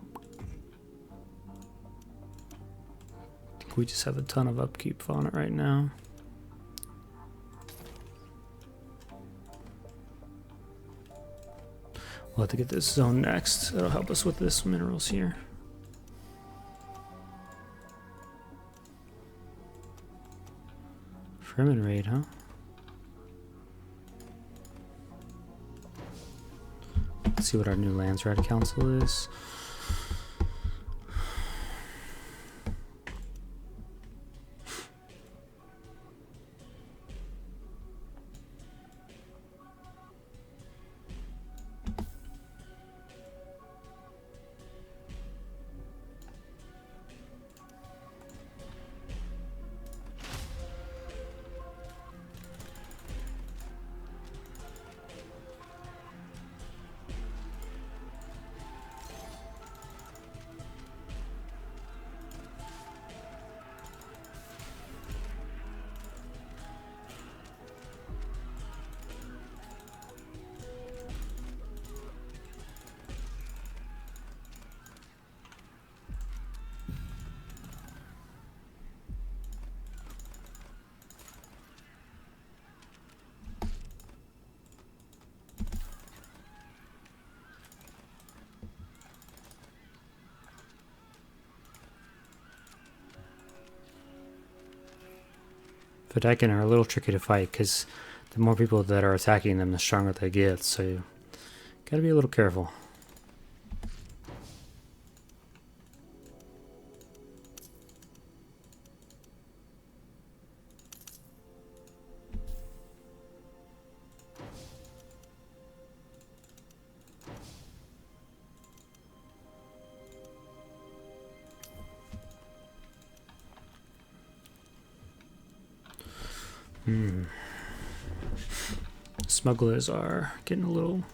I think we just have a ton of upkeep on it right now. We'll have to get this zone next. That'll help us with this minerals here. Fremen raid, huh? Let's see what our new lands right council is. Duncan are a little tricky to fight because the more people that are attacking them, the stronger they get. So you gotta be a little careful. Smugglers are getting a little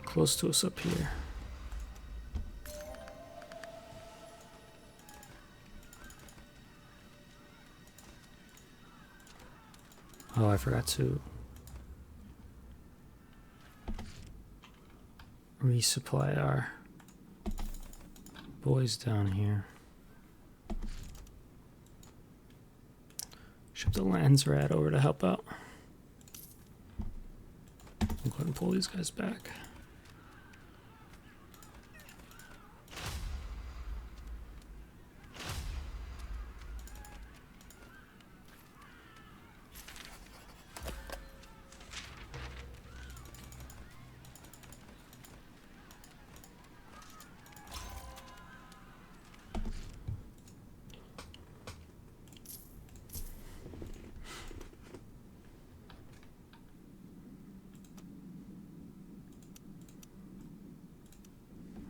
close to us up here. Oh, I forgot to resupply our boys down here. Ship the lands rat over to help out. I'll go ahead and pull these guys back.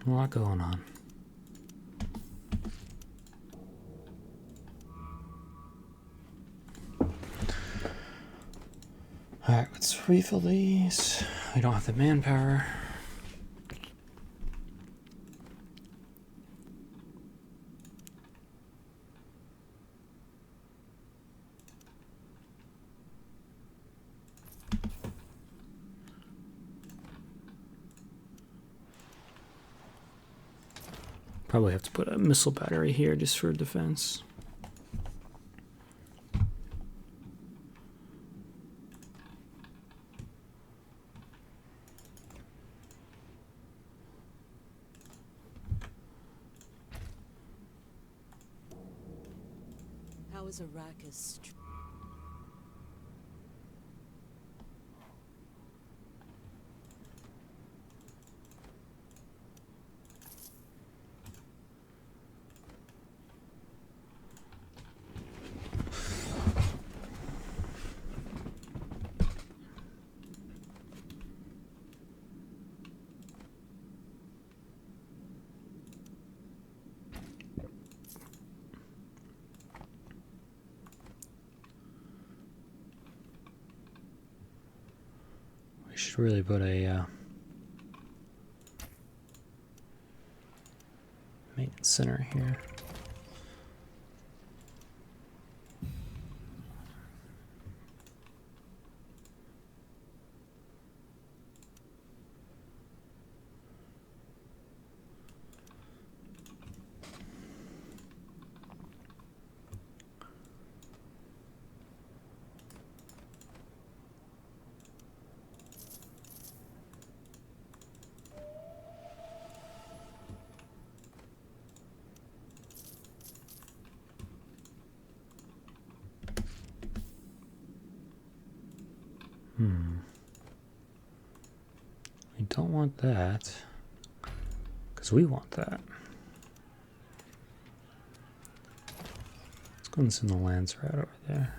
A lot going on. Alright, let's refill these. We don't have the manpower. Probably have to put a missile battery here just for defense. How is Arrakis? We should really put a maintenance center here. We don't want that, because we want that. Let's go and send the lands right over there.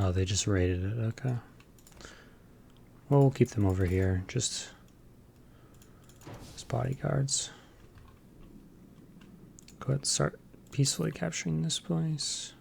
Oh, they just raided it. Okay. Well, we'll keep them over here, just as bodyguards. Go ahead and start peacefully capturing this place.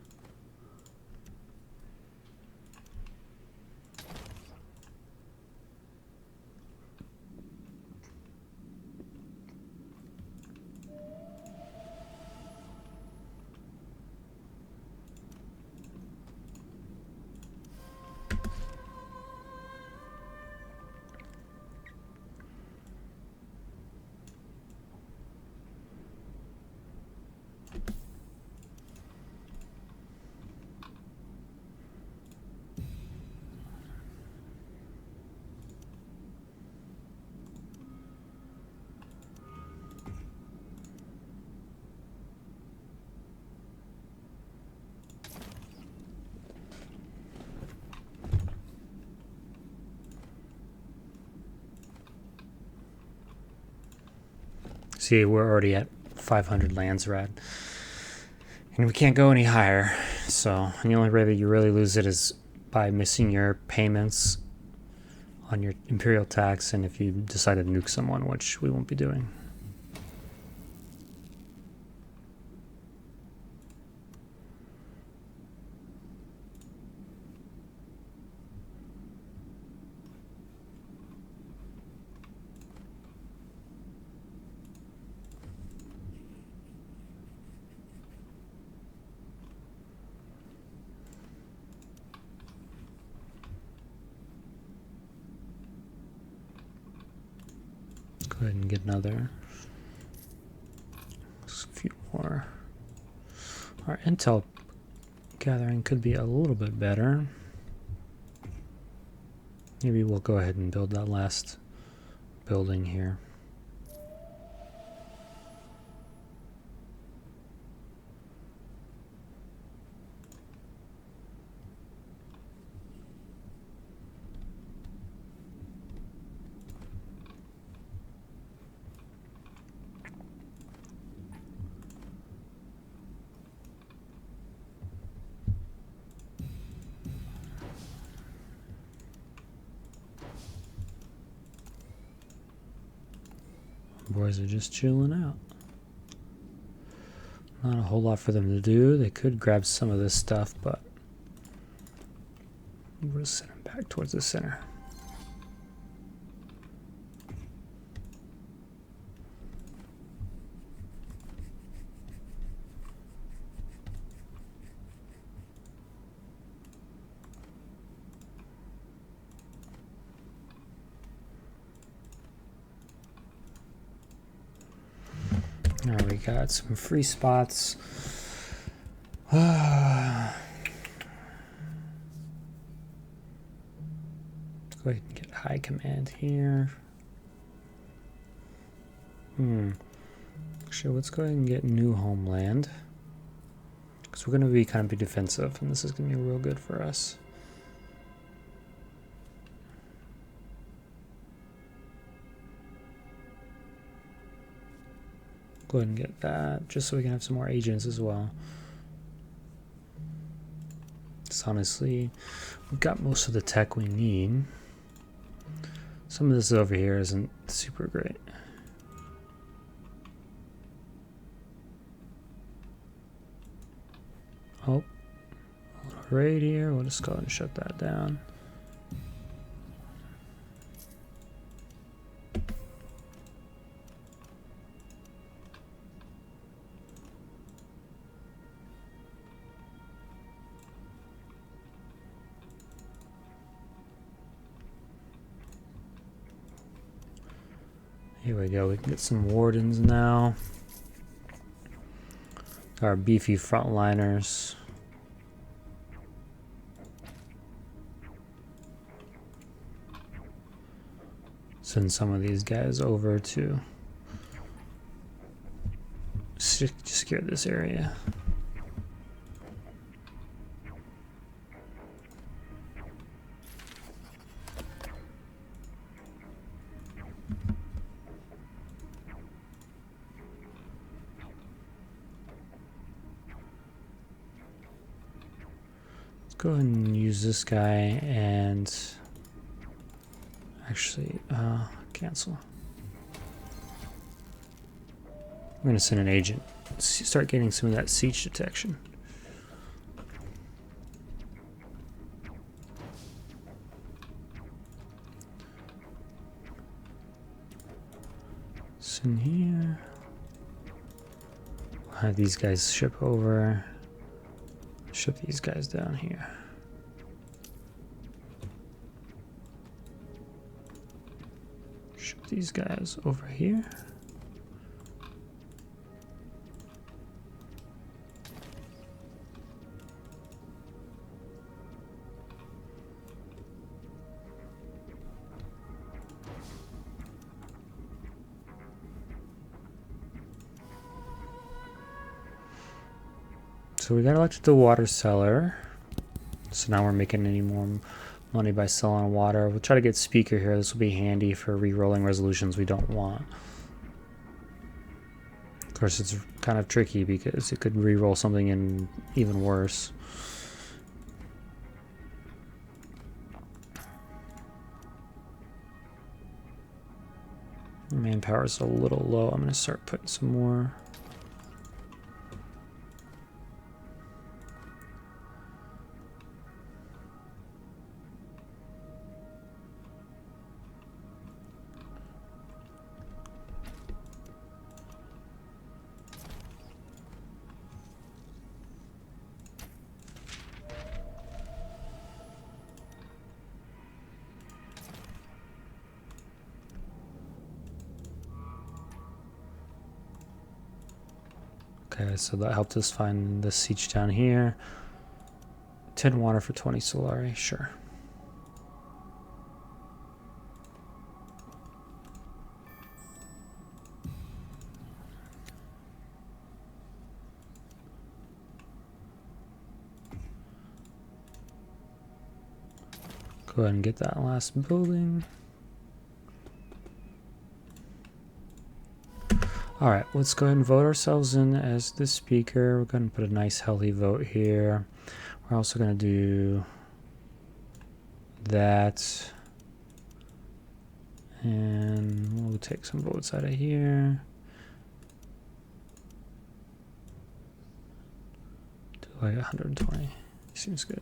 See, we're already at 500 lands rad, and we can't go any higher. So the only way that you really lose it is by missing your payments on your imperial tax, and if you decide to nuke someone, which we won't be doing. Go ahead and get another. Just a few more. Our intel gathering could be a little bit better. Maybe we'll go ahead and build that last building here. boys are just chilling out. Not a whole lot for them to do. They could grab some of this stuff, but we'll send them back towards the center. There we got some free spots. Let's go ahead and get high command here. Actually, let's go ahead and get new homeland. Because we're going to be kind of defensive, and this is going to be real good for us. Go ahead and get that, just so we can have some more agents as well. It's honestly, we've got most of the tech we need. Some of this over here isn't super great. Oh, a little raid here. We'll just go ahead and shut that down. Here we go, we can get some wardens now. Our beefy frontliners. Send some of these guys over to secure this area. Go ahead and use this guy and actually cancel. I'm going to send an agent. Start getting some of that siege detection. Send here. We'll have these guys ship over. Ship these guys down here. Ship these guys over here. So we got elected the water seller. So now we're making any more money by selling water. We'll try to get speaker here. This will be handy for re-rolling resolutions we don't want. Of course, it's kind of tricky because it could re-roll something in even worse. Manpower is a little low. I'm going to start putting some more. Okay, so that helped us find the siege down here. 10 water for 20 Solari, sure. Go ahead and get that last building. All right, let's go ahead and vote ourselves in as the speaker. We're going to put a nice healthy vote here. We're also going to do that. And we'll take some votes out of here. Do like 120. Seems good.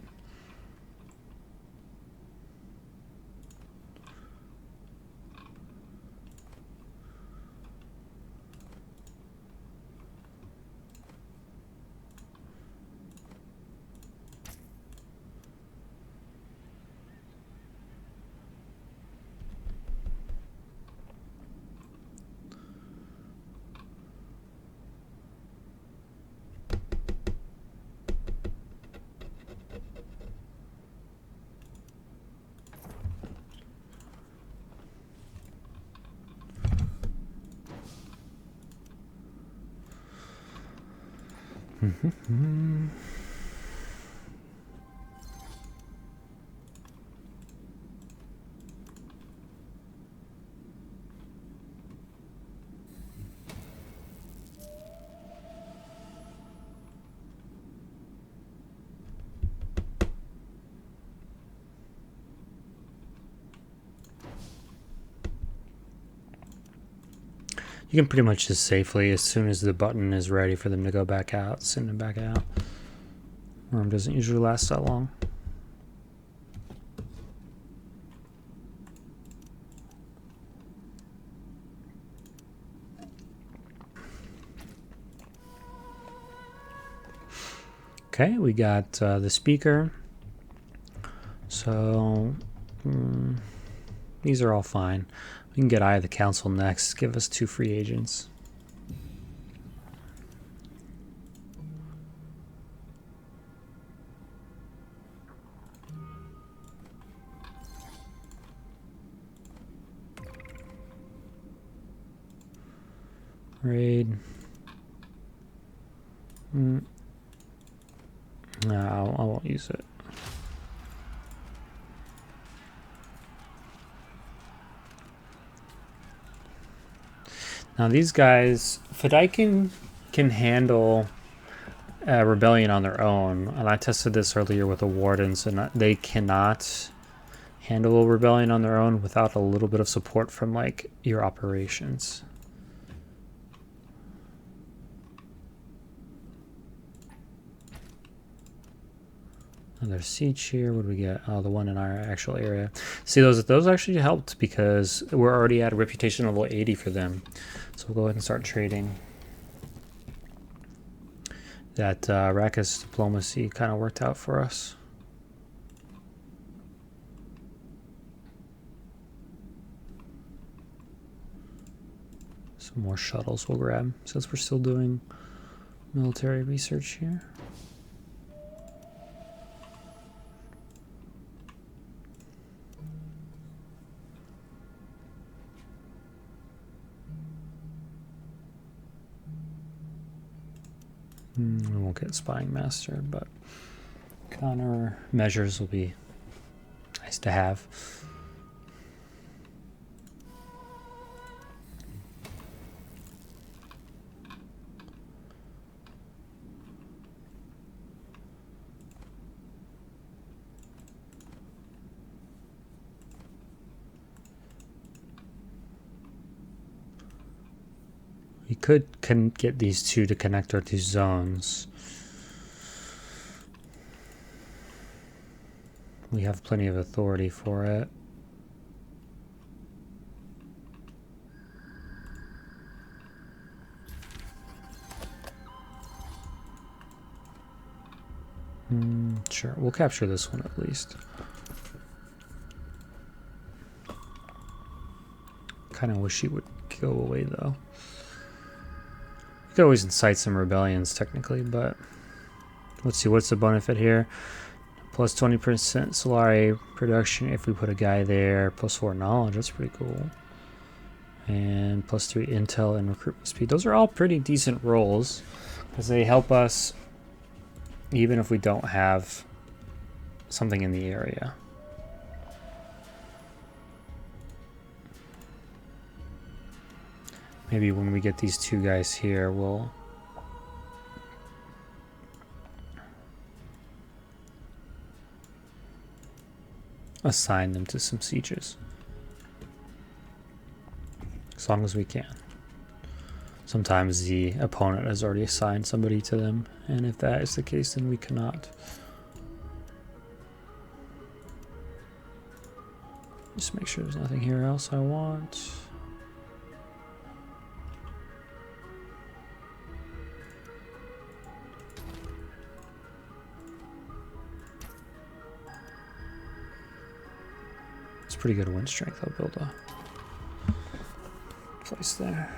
You can pretty much just safely, as soon as the button is ready for them to go back out, send them back out. Room doesn't usually last that long. Okay, we got the speaker. So these are all fine. We can get Eye of the Council next. Give us 2 free agents. Raid. No, I won't use it. Now these guys, Fedaykin can handle rebellion on their own, and I tested this earlier with the Wardens, and they cannot handle a rebellion on their own without a little bit of support from like your operations. Another siege here. What do we get? Oh, the one in our actual area. See, those actually helped because we're already at a reputation level 80 for them. So we'll go ahead and start trading. That Arrakis diplomacy kind of worked out for us. Some more shuttles we'll grab since we're still doing military research here. We won't get Spying Master, but counter measures will be nice to have. We could get these two to connect our 2 zones. We have plenty of authority for it. Sure, we'll capture this one at least. Kind of wish he would go away though. You could always incite some rebellions technically, but let's see, what's the benefit here? Plus 20% Solari production if we put a guy there. Plus 4 knowledge, that's pretty cool. And plus 3 intel and recruitment speed. Those are all pretty decent rolls because they help us even if we don't have something in the area. Maybe when we get these 2 guys here, we'll assign them to some sieges. as long as we can. Sometimes the opponent has already assigned somebody to them, and if that is the case, then we cannot. Just make sure there's nothing here else I want. It's pretty good wind strength. I'll build a place there.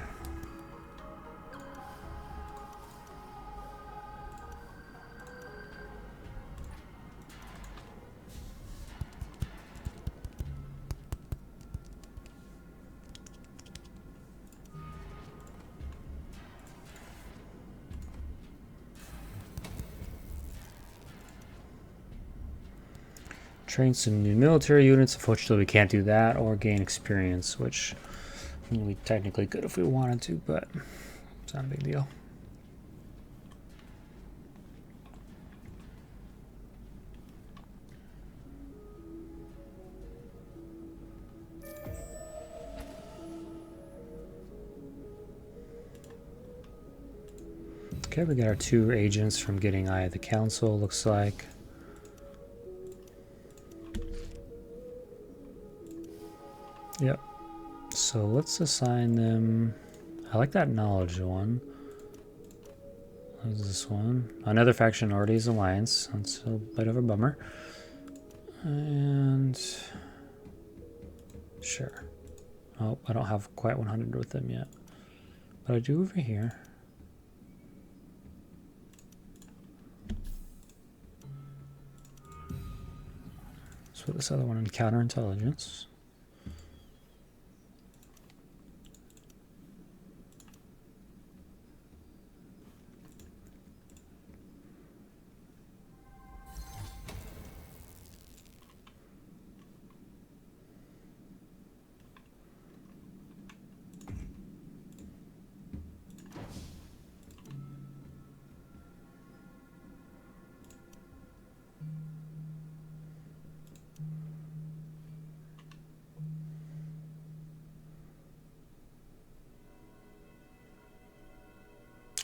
Train some new military units. Unfortunately, we can't do that or gain experience, which we technically could if we wanted to, but it's not a big deal. Okay, we got our 2 agents from getting Eye of the Council, looks like. Yep. So let's assign them. I like that knowledge one. What is this one? Another faction already is alliance. That's a bit of a bummer. And sure. Oh, I don't have quite 100 with them yet. But I do over here. Let's put this other one in counterintelligence.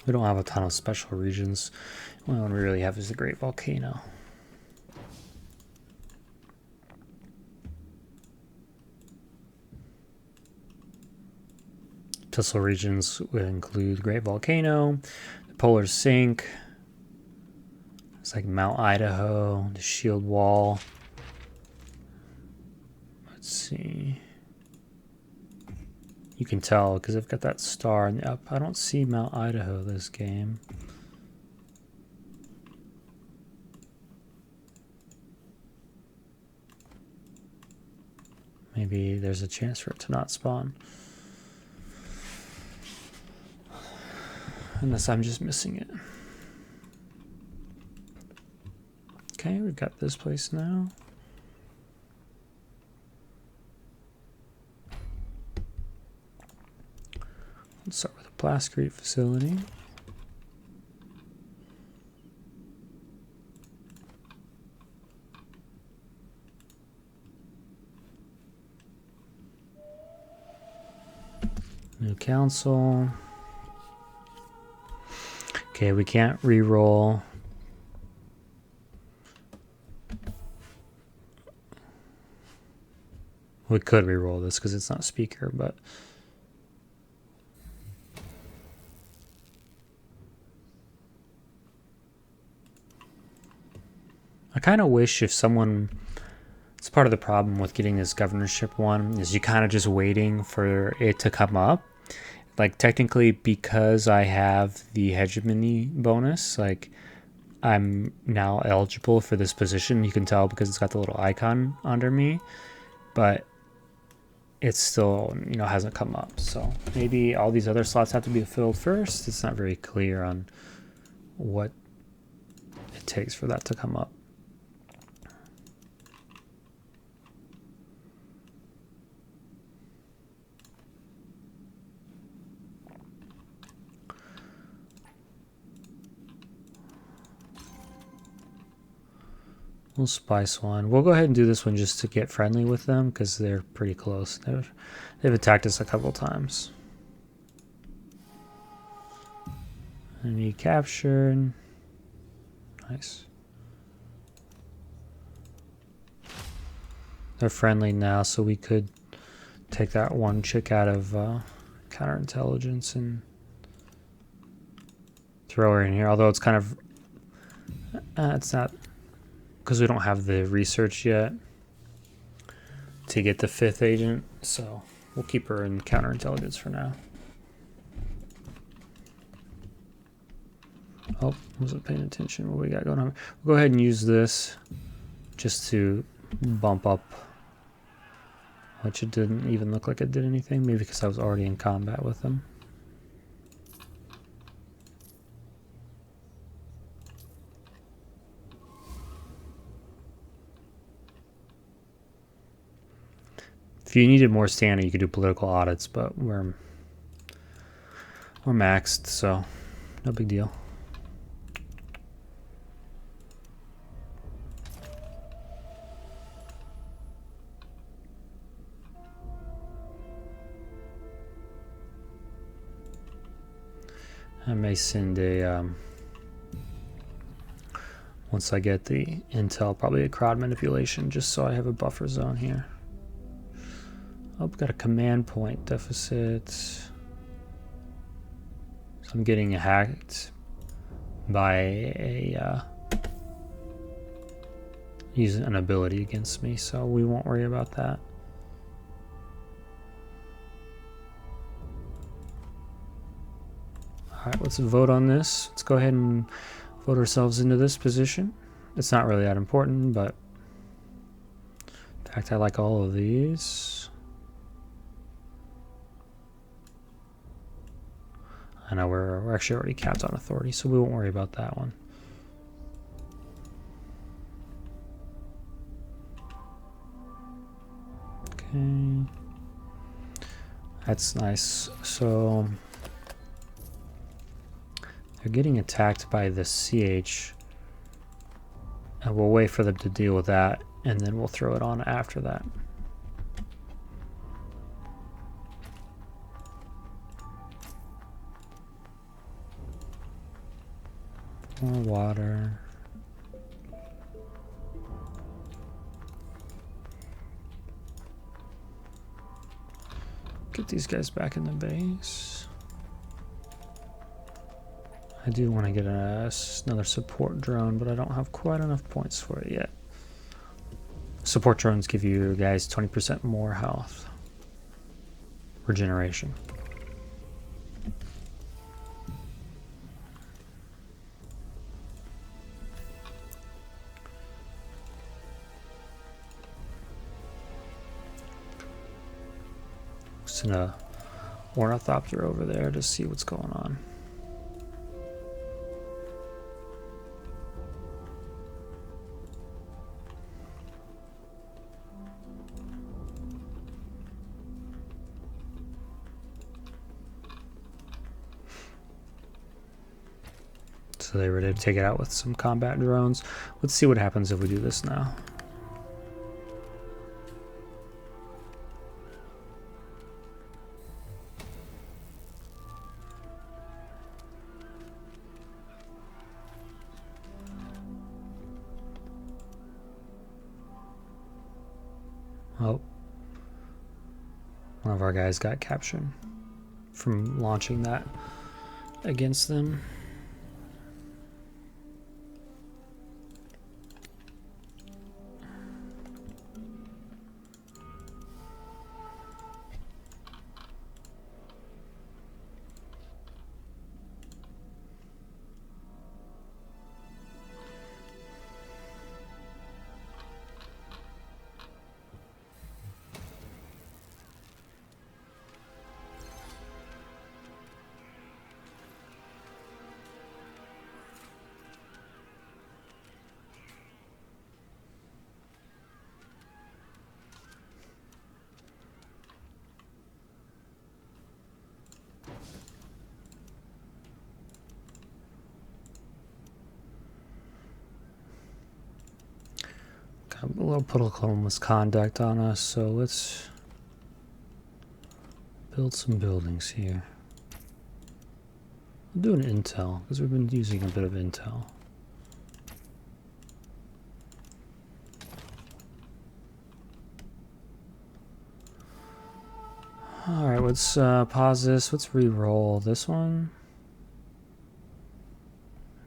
We don't have a ton of special regions. The only one we really have is the Great Volcano. Pistol regions would include Great Volcano, the Polar Sink, it's like Mount Idaho, the Shield Wall. Let's see. You can tell because I've got that star in the up. I don't see Mount Idaho this game. Maybe there's a chance for it to not spawn. Unless I'm just missing it. Okay, we've got this place now. Let's start with a Blastcrete facility. New council. Okay, we can't re-roll. We could re-roll this because it's not speaker, but I kind of wish if someone, it's part of the problem with getting this governorship one, is you kind of just waiting for it to come up. Like technically because I have the hegemony bonus, like I'm now eligible for this position. You can tell because it's got the little icon under me, but it still, you know, hasn't come up. So maybe all these other slots have to be filled first. It's not very clear on what it takes for that to come up. We'll spice one. We'll go ahead and do this one just to get friendly with them because they're pretty close. They've attacked us a couple times. Enemy captured. Nice. They're friendly now, so we could take that one chick out of counterintelligence and throw her in here. Although it's kind of... it's not... because we don't have the research yet to get the 5th agent, so we'll keep her in counterintelligence for now. Oh, wasn't paying attention what we got going on. We'll go ahead and use this just to bump up, which it didn't even look like it did anything, maybe because I was already in combat with them. If you needed more standing, you could do political audits, but we're maxed, so no big deal. I may send a, once I get the intel, probably a crowd manipulation, just so I have a buffer zone here. Oh, we've got a command point deficit. So I'm getting hacked by a, using an ability against me, so we won't worry about that. Alright, let's vote on this. Let's go ahead and vote ourselves into this position. It's not really that important, but in fact, I like all of these. I know we're actually already capped on authority, so we won't worry about that one. Okay. That's nice. So they're getting attacked by the CH. And we'll wait for them to deal with that, and then we'll throw it on after that. More water. Get these guys back in the base. I do want to get another support drone, but I don't have quite enough points for it yet. Support drones give you guys 20% more health. Regeneration. Send a ornithopter over there to see what's going on. So they were ready to take it out with some combat drones. Let's see what happens if we do this now. Oh, one of our guys got captured from launching that against them. a little political misconduct on us, so let's build some buildings here. We'll do an intel, because we've been using a bit of intel. Alright, let's pause this. Let's re-roll this one.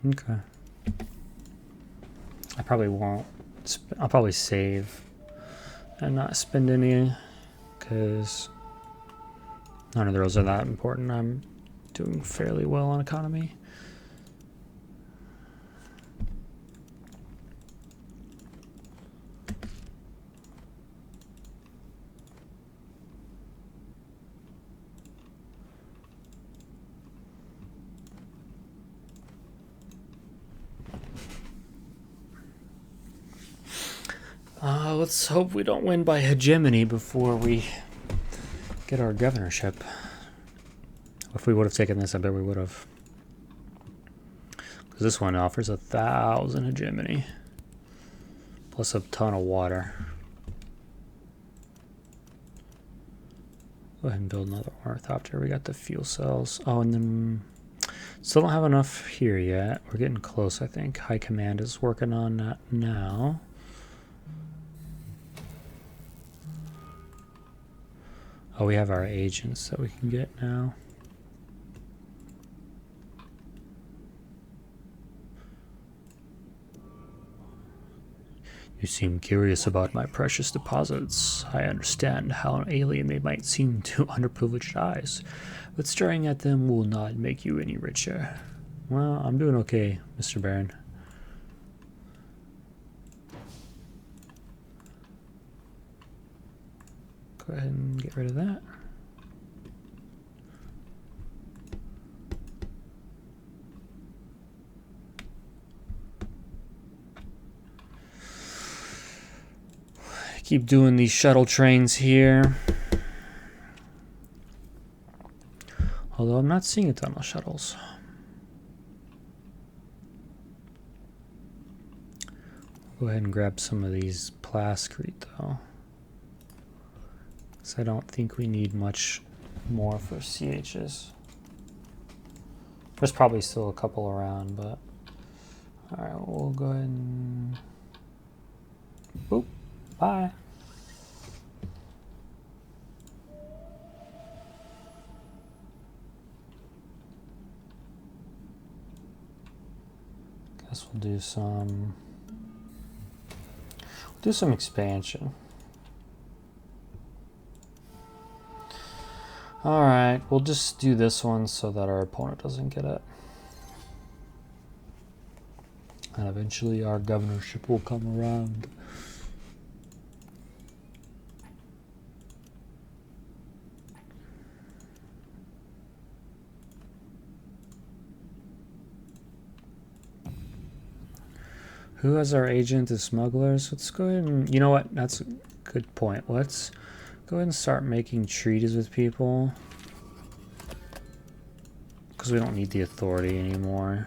Okay. I probably won't. I'll probably save and not spend any, because none of those are that important. I'm doing fairly well on economy. Let's hope we don't win by hegemony before we get our governorship. If we would have taken this, I bet we would have. Because this one offers 1,000 hegemony. Plus a ton of water. Go ahead and build another ornithopter. We got the fuel cells. Oh, and then still don't have enough here yet. We're getting close, I think. High Command is working on that now. Oh, we have our agents that we can get now. You seem curious about my precious deposits. I understand how an alien they might seem to underprivileged eyes, but staring at them will not make you any richer. Well, I'm doing okay, Mr. Baron. Go ahead and get rid of that. Keep doing these shuttle trains here. Although I'm not seeing a ton of shuttles. Go ahead and grab some of these plascrete though. I don't think we need much more for CHs. There's probably still a couple around, but alright, we'll go ahead and boop, bye. Guess we'll do some expansion. Alright, we'll just do this one so that our opponent doesn't get it. And eventually our governorship will come around. Who has our agent as smugglers? Let's go ahead and, you know what, that's a good point. Let's go ahead and start making treaties with people. Because we don't need the authority anymore.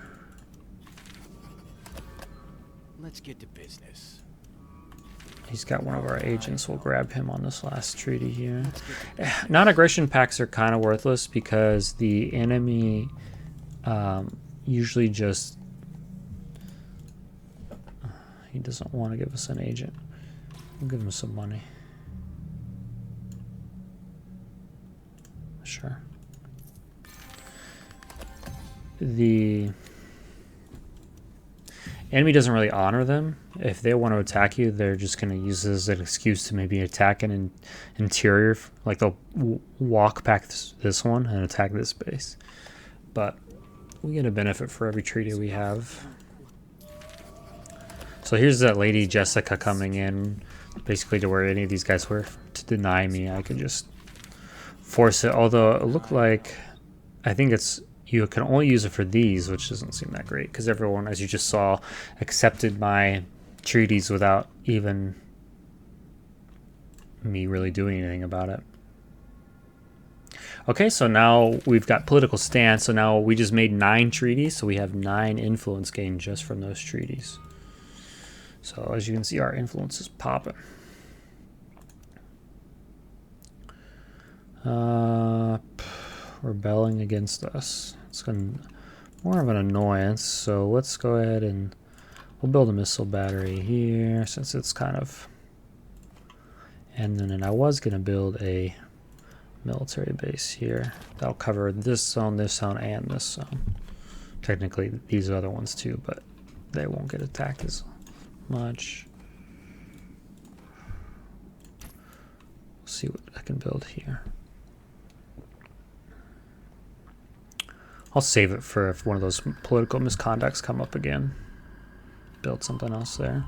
Let's get to business. He's got one of our agents. We'll grab him on this last treaty here. Non-aggression pacts are kind of worthless because the enemy usually just... he doesn't want to give us an agent. We'll give him some money. Sure. The enemy doesn't really honor them. If they want to attack you, they're just going to use this as an excuse to maybe attack an interior. Like they'll walk past this one and attack this base. But we get a benefit for every treaty we have. So here's that lady Jessica coming in, basically to where any of these guys were to deny me. I could just force it. Although it looked like, I think it's, you can only use it for these, which doesn't seem that great because everyone, as you just saw, accepted my treaties without even me really doing anything about it. Okay, so now we've got political stance. So now we just made 9 treaties, so we have 9 influence gained just from those treaties. So as you can see, our influence is popping. Rebelling against us. It's going more of an annoyance. So let's go ahead and we'll build a missile battery here since it's kind of. And then I was going to build a military base here. That'll cover this zone, and this zone. Technically, these other ones too, but they won't get attacked as much. Let's see what I can build here. I'll save it for if one of those political misconducts come up again. Build something else there.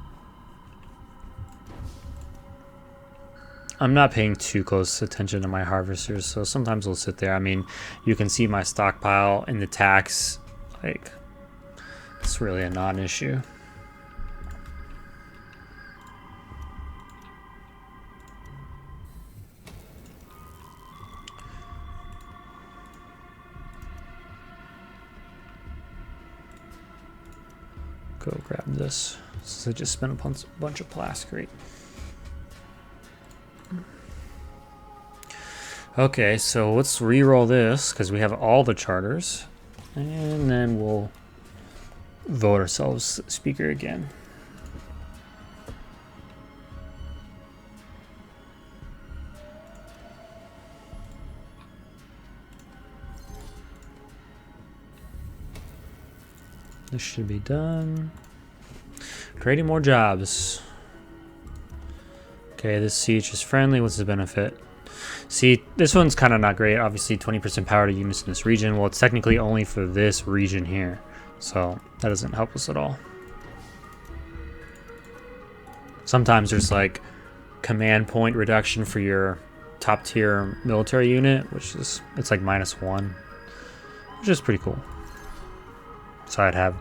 I'm not paying too close attention to my harvesters, so sometimes they'll sit there. I mean, you can see my stockpile in the tax. Like, it's really a non-issue. Go grab this. So I just spent a bunch of plasticrete. Okay, so let's re-roll this because we have all the charters, and then we'll vote ourselves speaker again. This should be done. Creating more jobs. Okay, this siege is friendly. What's the benefit? See, this one's kind of not great. Obviously, 20% power to units in this region. Well, it's technically only for this region here. So that doesn't help us at all. Sometimes there's like command point reduction for your top tier military unit, which is, it's like -1, which is pretty cool. So I'd have,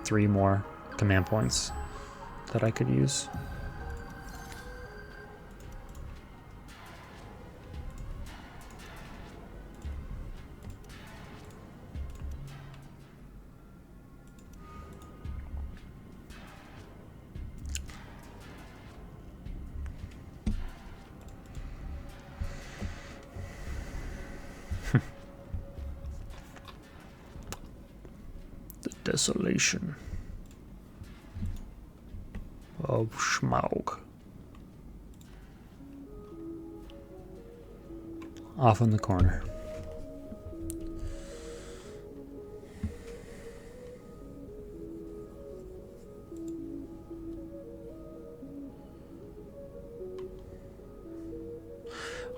3 more command points that I could use. Desolation of Schmaug. Off in the corner.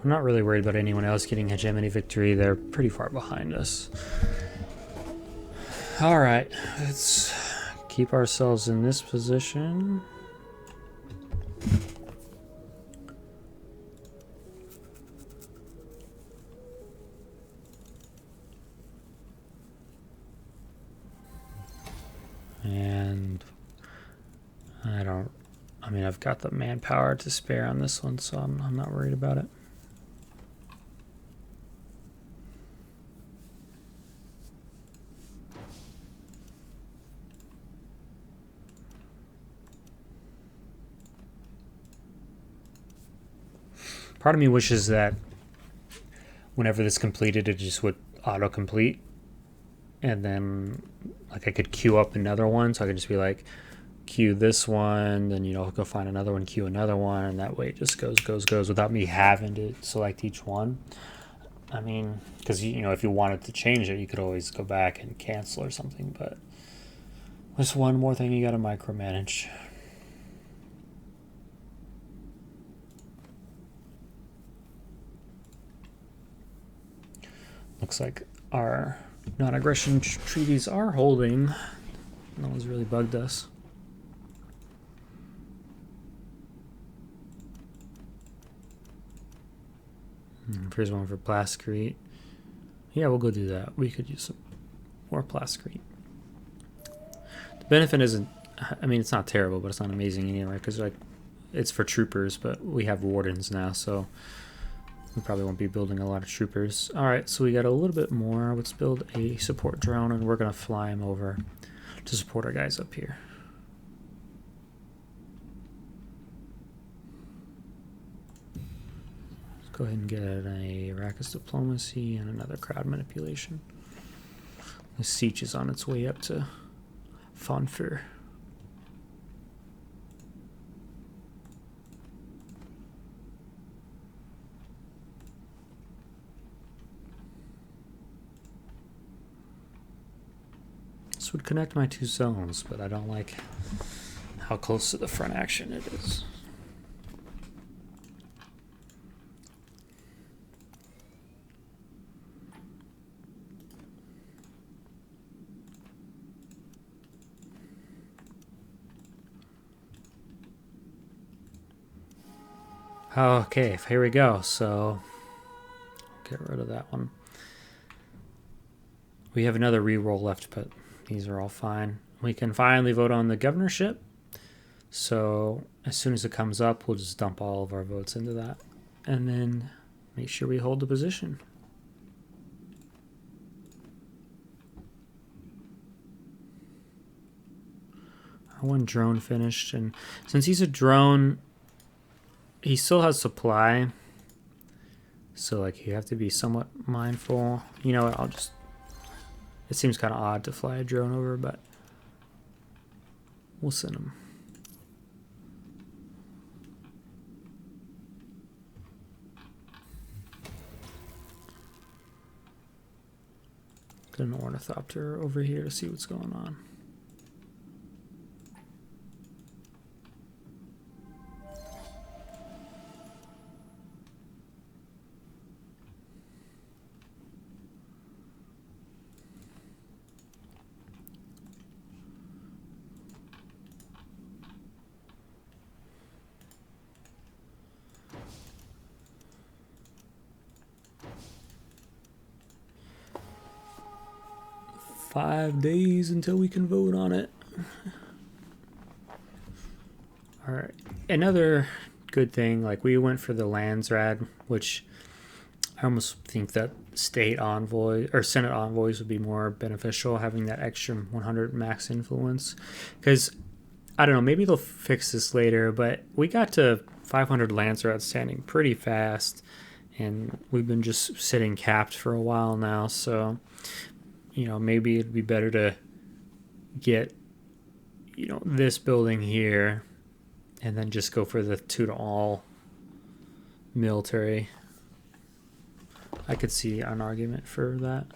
I'm not really worried about anyone else getting hegemony victory. They're pretty far behind us. All right, let's keep ourselves in this position. And I've got the manpower to spare on this one, so I'm not worried about it. Part of me wishes that whenever this completed, it just would auto-complete. And then, like, I could queue up another one. So I could just be like, queue this one, then, go find another one, queue another one. And that way it just goes without me having to select each one. I mean, because, if you wanted to change it, you could always go back and cancel or something. But there's one more thing you got to micromanage. Looks like our non-aggression treaties are holding. No one's really bugged us. Here's one for plasticrete. Yeah, we'll go do that. We could use some more plasticrete. The benefit isn't, it's not terrible, but it's not amazing anyway, because it's for troopers, but we have wardens now, so we probably won't be building a lot of troopers. All right, so we got a little bit more. Let's build a support drone, and we're going to fly him over to support our guys up here. Go ahead and get a Arrakis diplomacy and another crowd manipulation. The siege is on its way up to Fonfur. This would connect my two zones, but I don't like how close to the front action it is. Okay, here we go. So, get rid of that one. We have another reroll left, but these are all fine. We can finally vote on the governorship. So, as soon as it comes up, we'll just dump all of our votes into that. And then make sure we hold the position. Our one drone finished. And since he's a drone, he still has supply, so like you have to be somewhat mindful. You know what, I'll just, it seems kind of odd to fly a drone over, but we'll send him. Get an ornithopter over here to see what's going on. "5 days until we can vote on it." All right. Another good thing, like we went for the Landsrad, which I almost think that state envoy or Senate envoys would be more beneficial, having that extra 100 max influence. Because I don't know, maybe they'll fix this later, but we got to 500 Landsrad standing pretty fast, and we've been just sitting capped for a while now. So, you know, maybe it'd be better to get, you know, this building here and then just go for the 2 to all military. I could see an argument for that.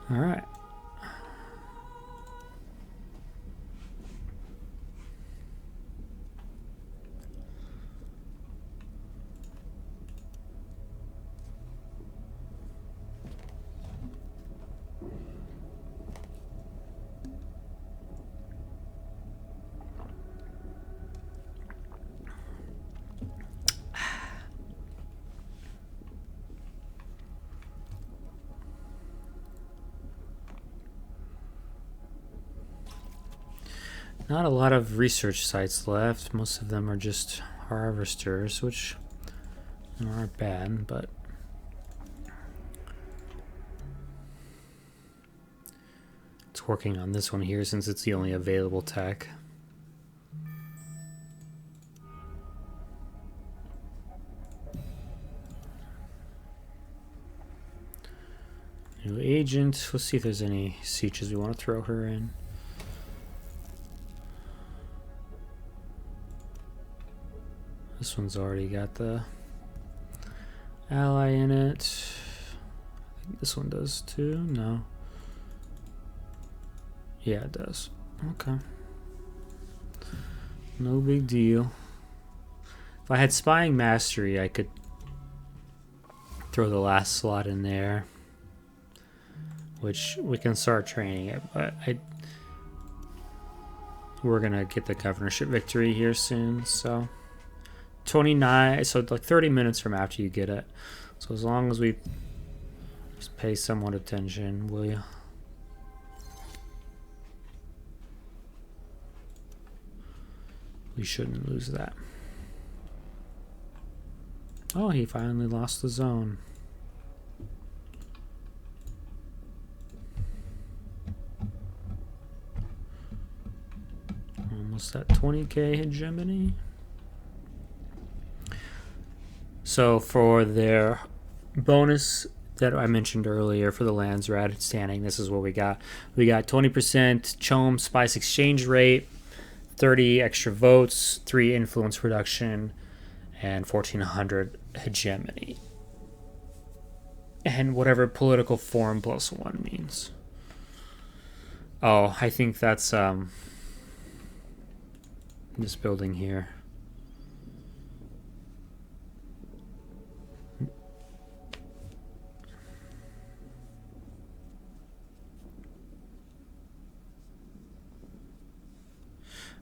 All right. Not a lot of research sites left. Most of them are just harvesters, which aren't bad, but it's working on this one here since it's the only available tech. New agent. Let's see if there's any sieges we want to throw her in. This one's already got the ally in it. I think this one does too. No. Yeah, it does. Okay. No big deal. If I had spying mastery, I could throw the last slot in there, which we can start training it, but we're gonna get the governorship victory here soon, so 29, so like 30 minutes from after you get it. So as long as we just pay somewhat attention, will you? We shouldn't lose that. Oh, he finally lost the zone. Almost at 20k hegemony. So for their bonus that I mentioned earlier for the lands we're outstanding, this is what we got. We got 20% Chom Spice exchange rate, 30 extra votes, 3 influence reduction, and 1400 hegemony. And whatever political form +1 means. Oh, I think that's this building here.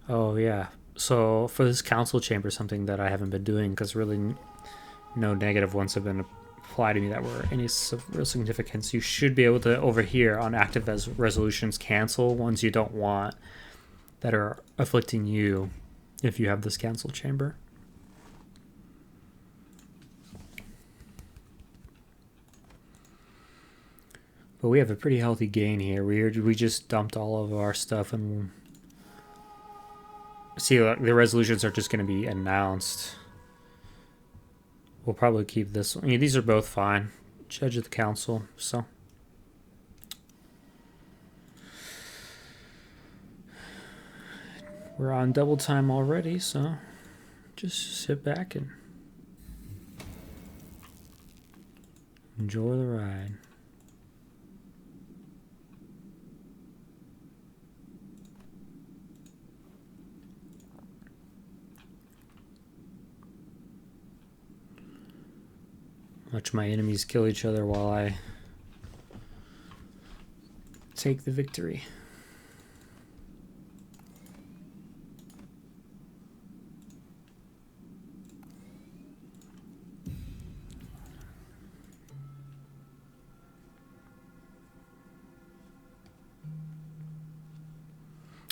Oh yeah. So for this council chamber, something that I haven't been doing because really no negative ones have been applied to me that were any real significance. You should be able to over here on active resolutions cancel ones you don't want that are afflicting you if you have this council chamber. But we have a pretty healthy gain here. We just dumped all of our stuff and see the resolutions are just going to be announced. We'll probably keep this one. I mean, these are both fine. Judge of the council, so. We're on double time already, so just sit back and enjoy the ride. Watch my enemies kill each other while I take the victory.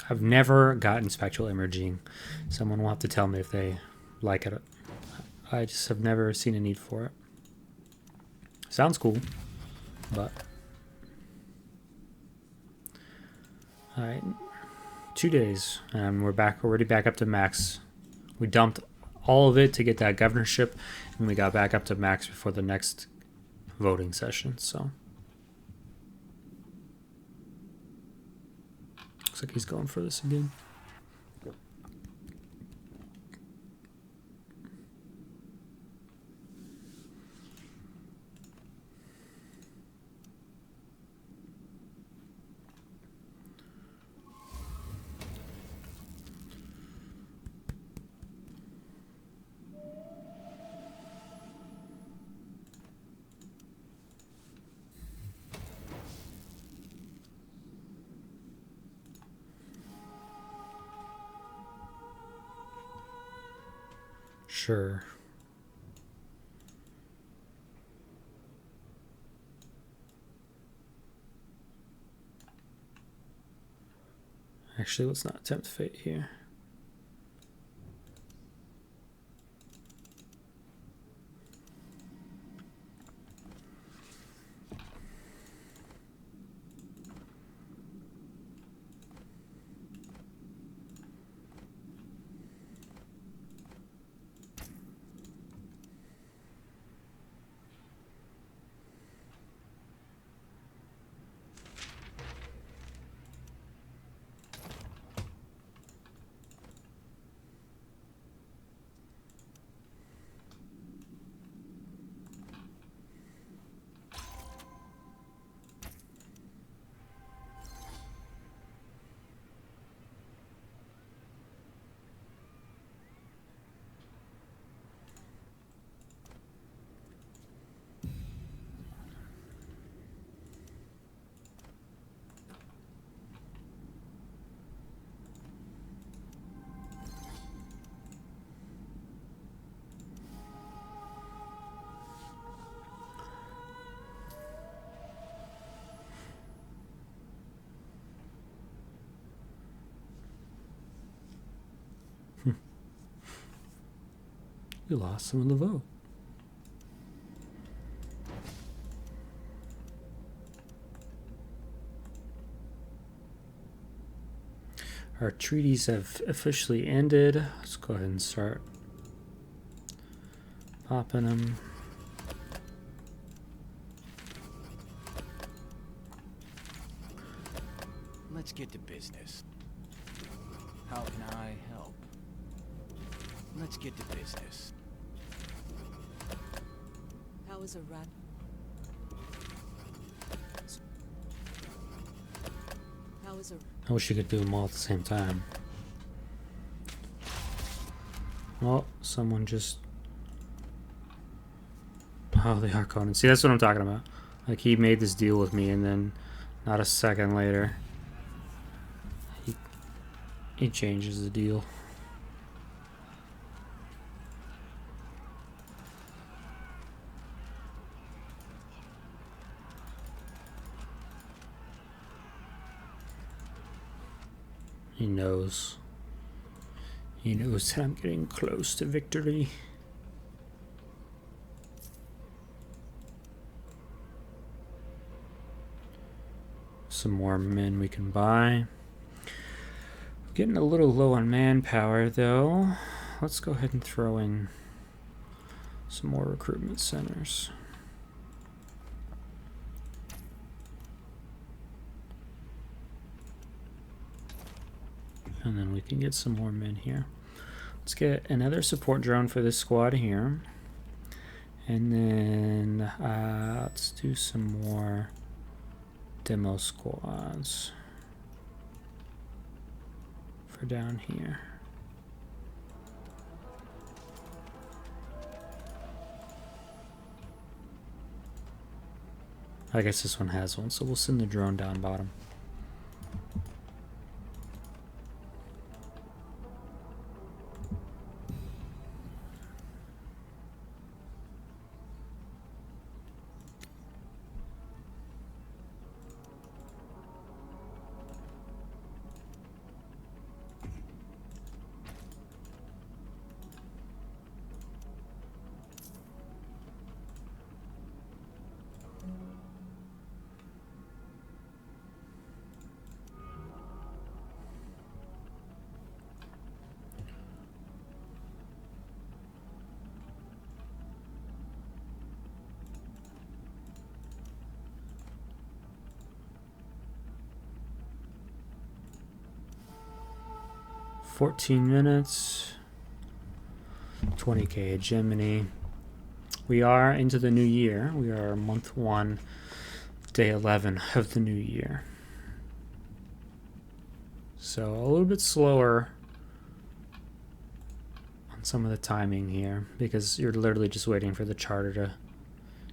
I've never gotten spectral imaging. Someone will have to tell me if they like it. I just have never seen a need for it. Sounds cool, but all right, 2 days, and we're already back up to max. We dumped all of it to get that governorship, and we got back up to max before the next voting session. So looks like he's going for this again. Sure. Actually, let's not tempt fate here. We lost some of the vote. Our treaties have officially ended. Let's go ahead and start popping them. Let's get to business. How can I help? Let's get to business. How is a rat? How is a... I wish you could do them all at the same time. Oh, someone just... Oh, they are Conan. See, that's what I'm talking about. Like, he made this deal with me, and then not a second later, he changes the deal. He knows. He knows that I'm getting close to victory. Some more men we can buy. Getting a little low on manpower though. Let's go ahead and throw in some more recruitment centers. And then we can get some more men here. Let's get another support drone for this squad here. And then let's do some more demo squads for down here. I guess this one has one, so we'll send the drone down bottom. $14 minutes, 20k hegemony. We are into the new year. We are month 1, day 11 of the new year. So a little bit slower on some of the timing here because you're literally just waiting for the charter to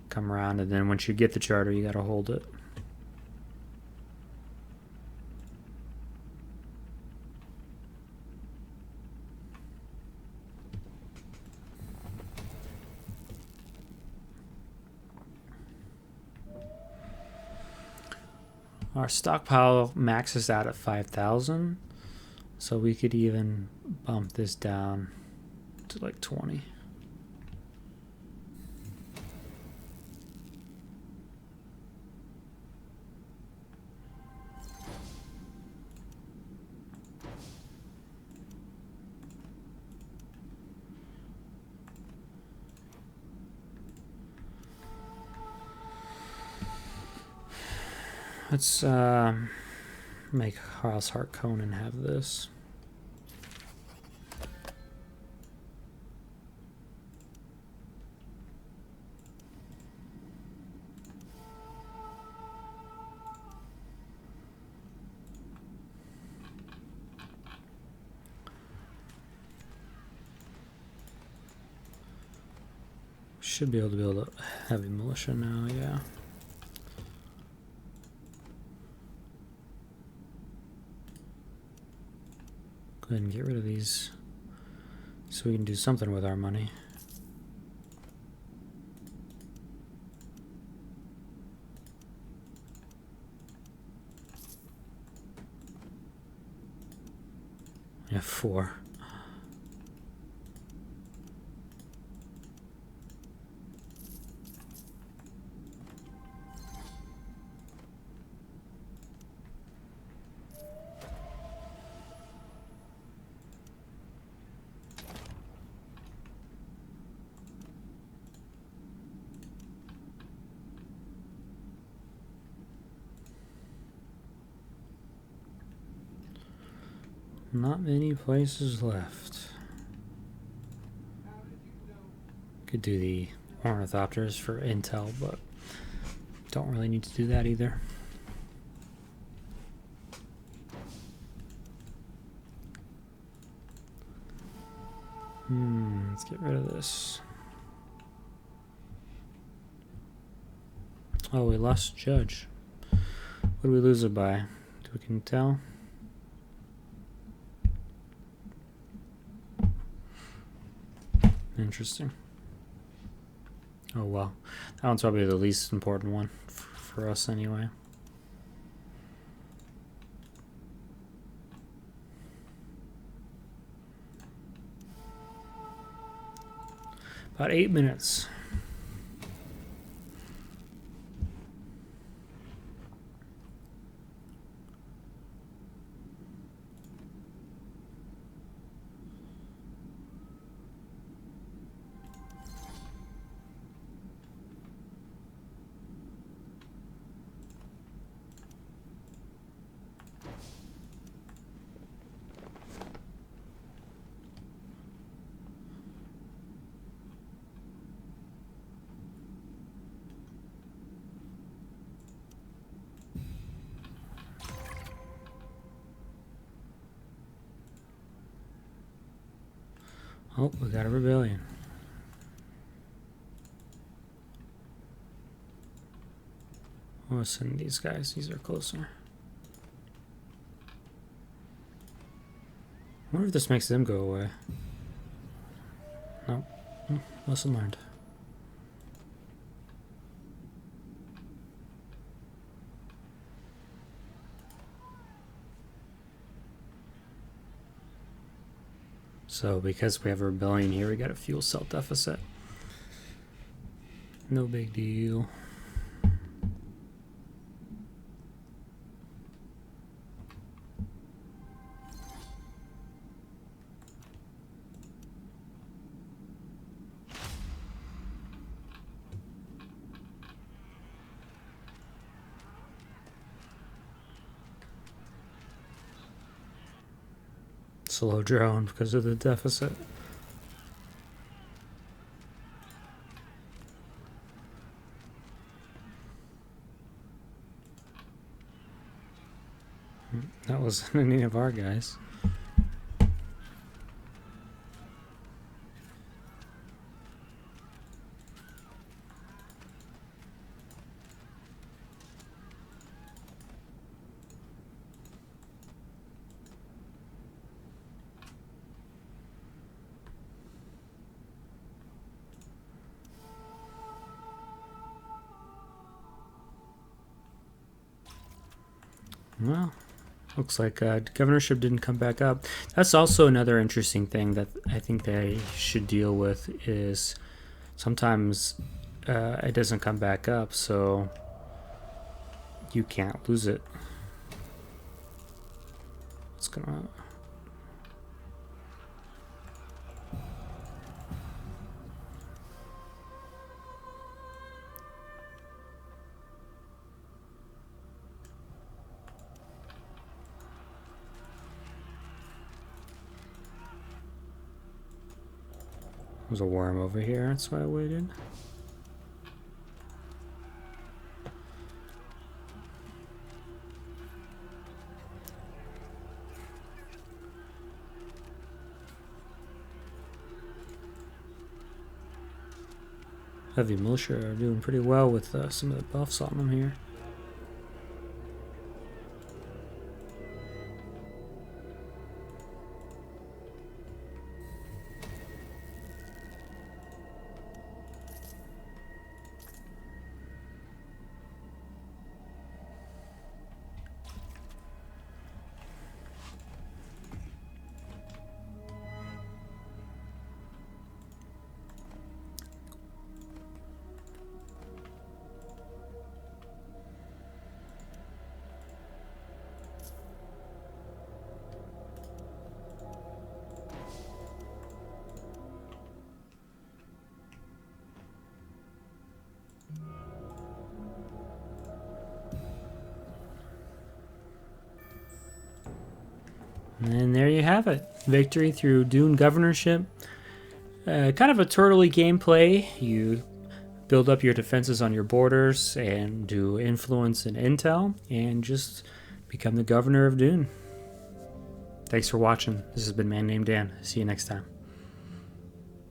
come around, and then once you get the charter, you gotta hold it. Our stockpile maxes out at 5,000, so we could even bump this down to like 20. Let's make House Harkonnen have this. Should be able to build a heavy militia now, yeah. Go ahead and get rid of these so we can do something with our money. We have 4. Not many places left. Could do the ornithopters for intel, but don't really need to do that either. Let's get rid of this. Oh, we lost Judge. What did we lose it by? We can tell. Interesting. Oh well, that one's probably the least important one for us anyway. About 8 minutes. Oh, we got a rebellion. I'll send these guys. These are closer. I wonder if this makes them go away. Nope. Lesson learned. So because we have a rebellion here, we got a fuel cell deficit. No big deal. Slow drone because of the deficit. That wasn't any of our guys. Well, looks like governorship didn't come back up. That's also another interesting thing that I think they should deal with is sometimes it doesn't come back up, so you can't lose it. What's going on? There's a worm over here, that's why I waited. Heavy militia are doing pretty well with some of the buffs on them here. And there you have it. Victory through Dune Governorship. Kind of a turtley gameplay. You build up your defenses on your borders and do influence and intel and just become the governor of Dune. Thanks for watching. This has been Man Named Dan. See you next time.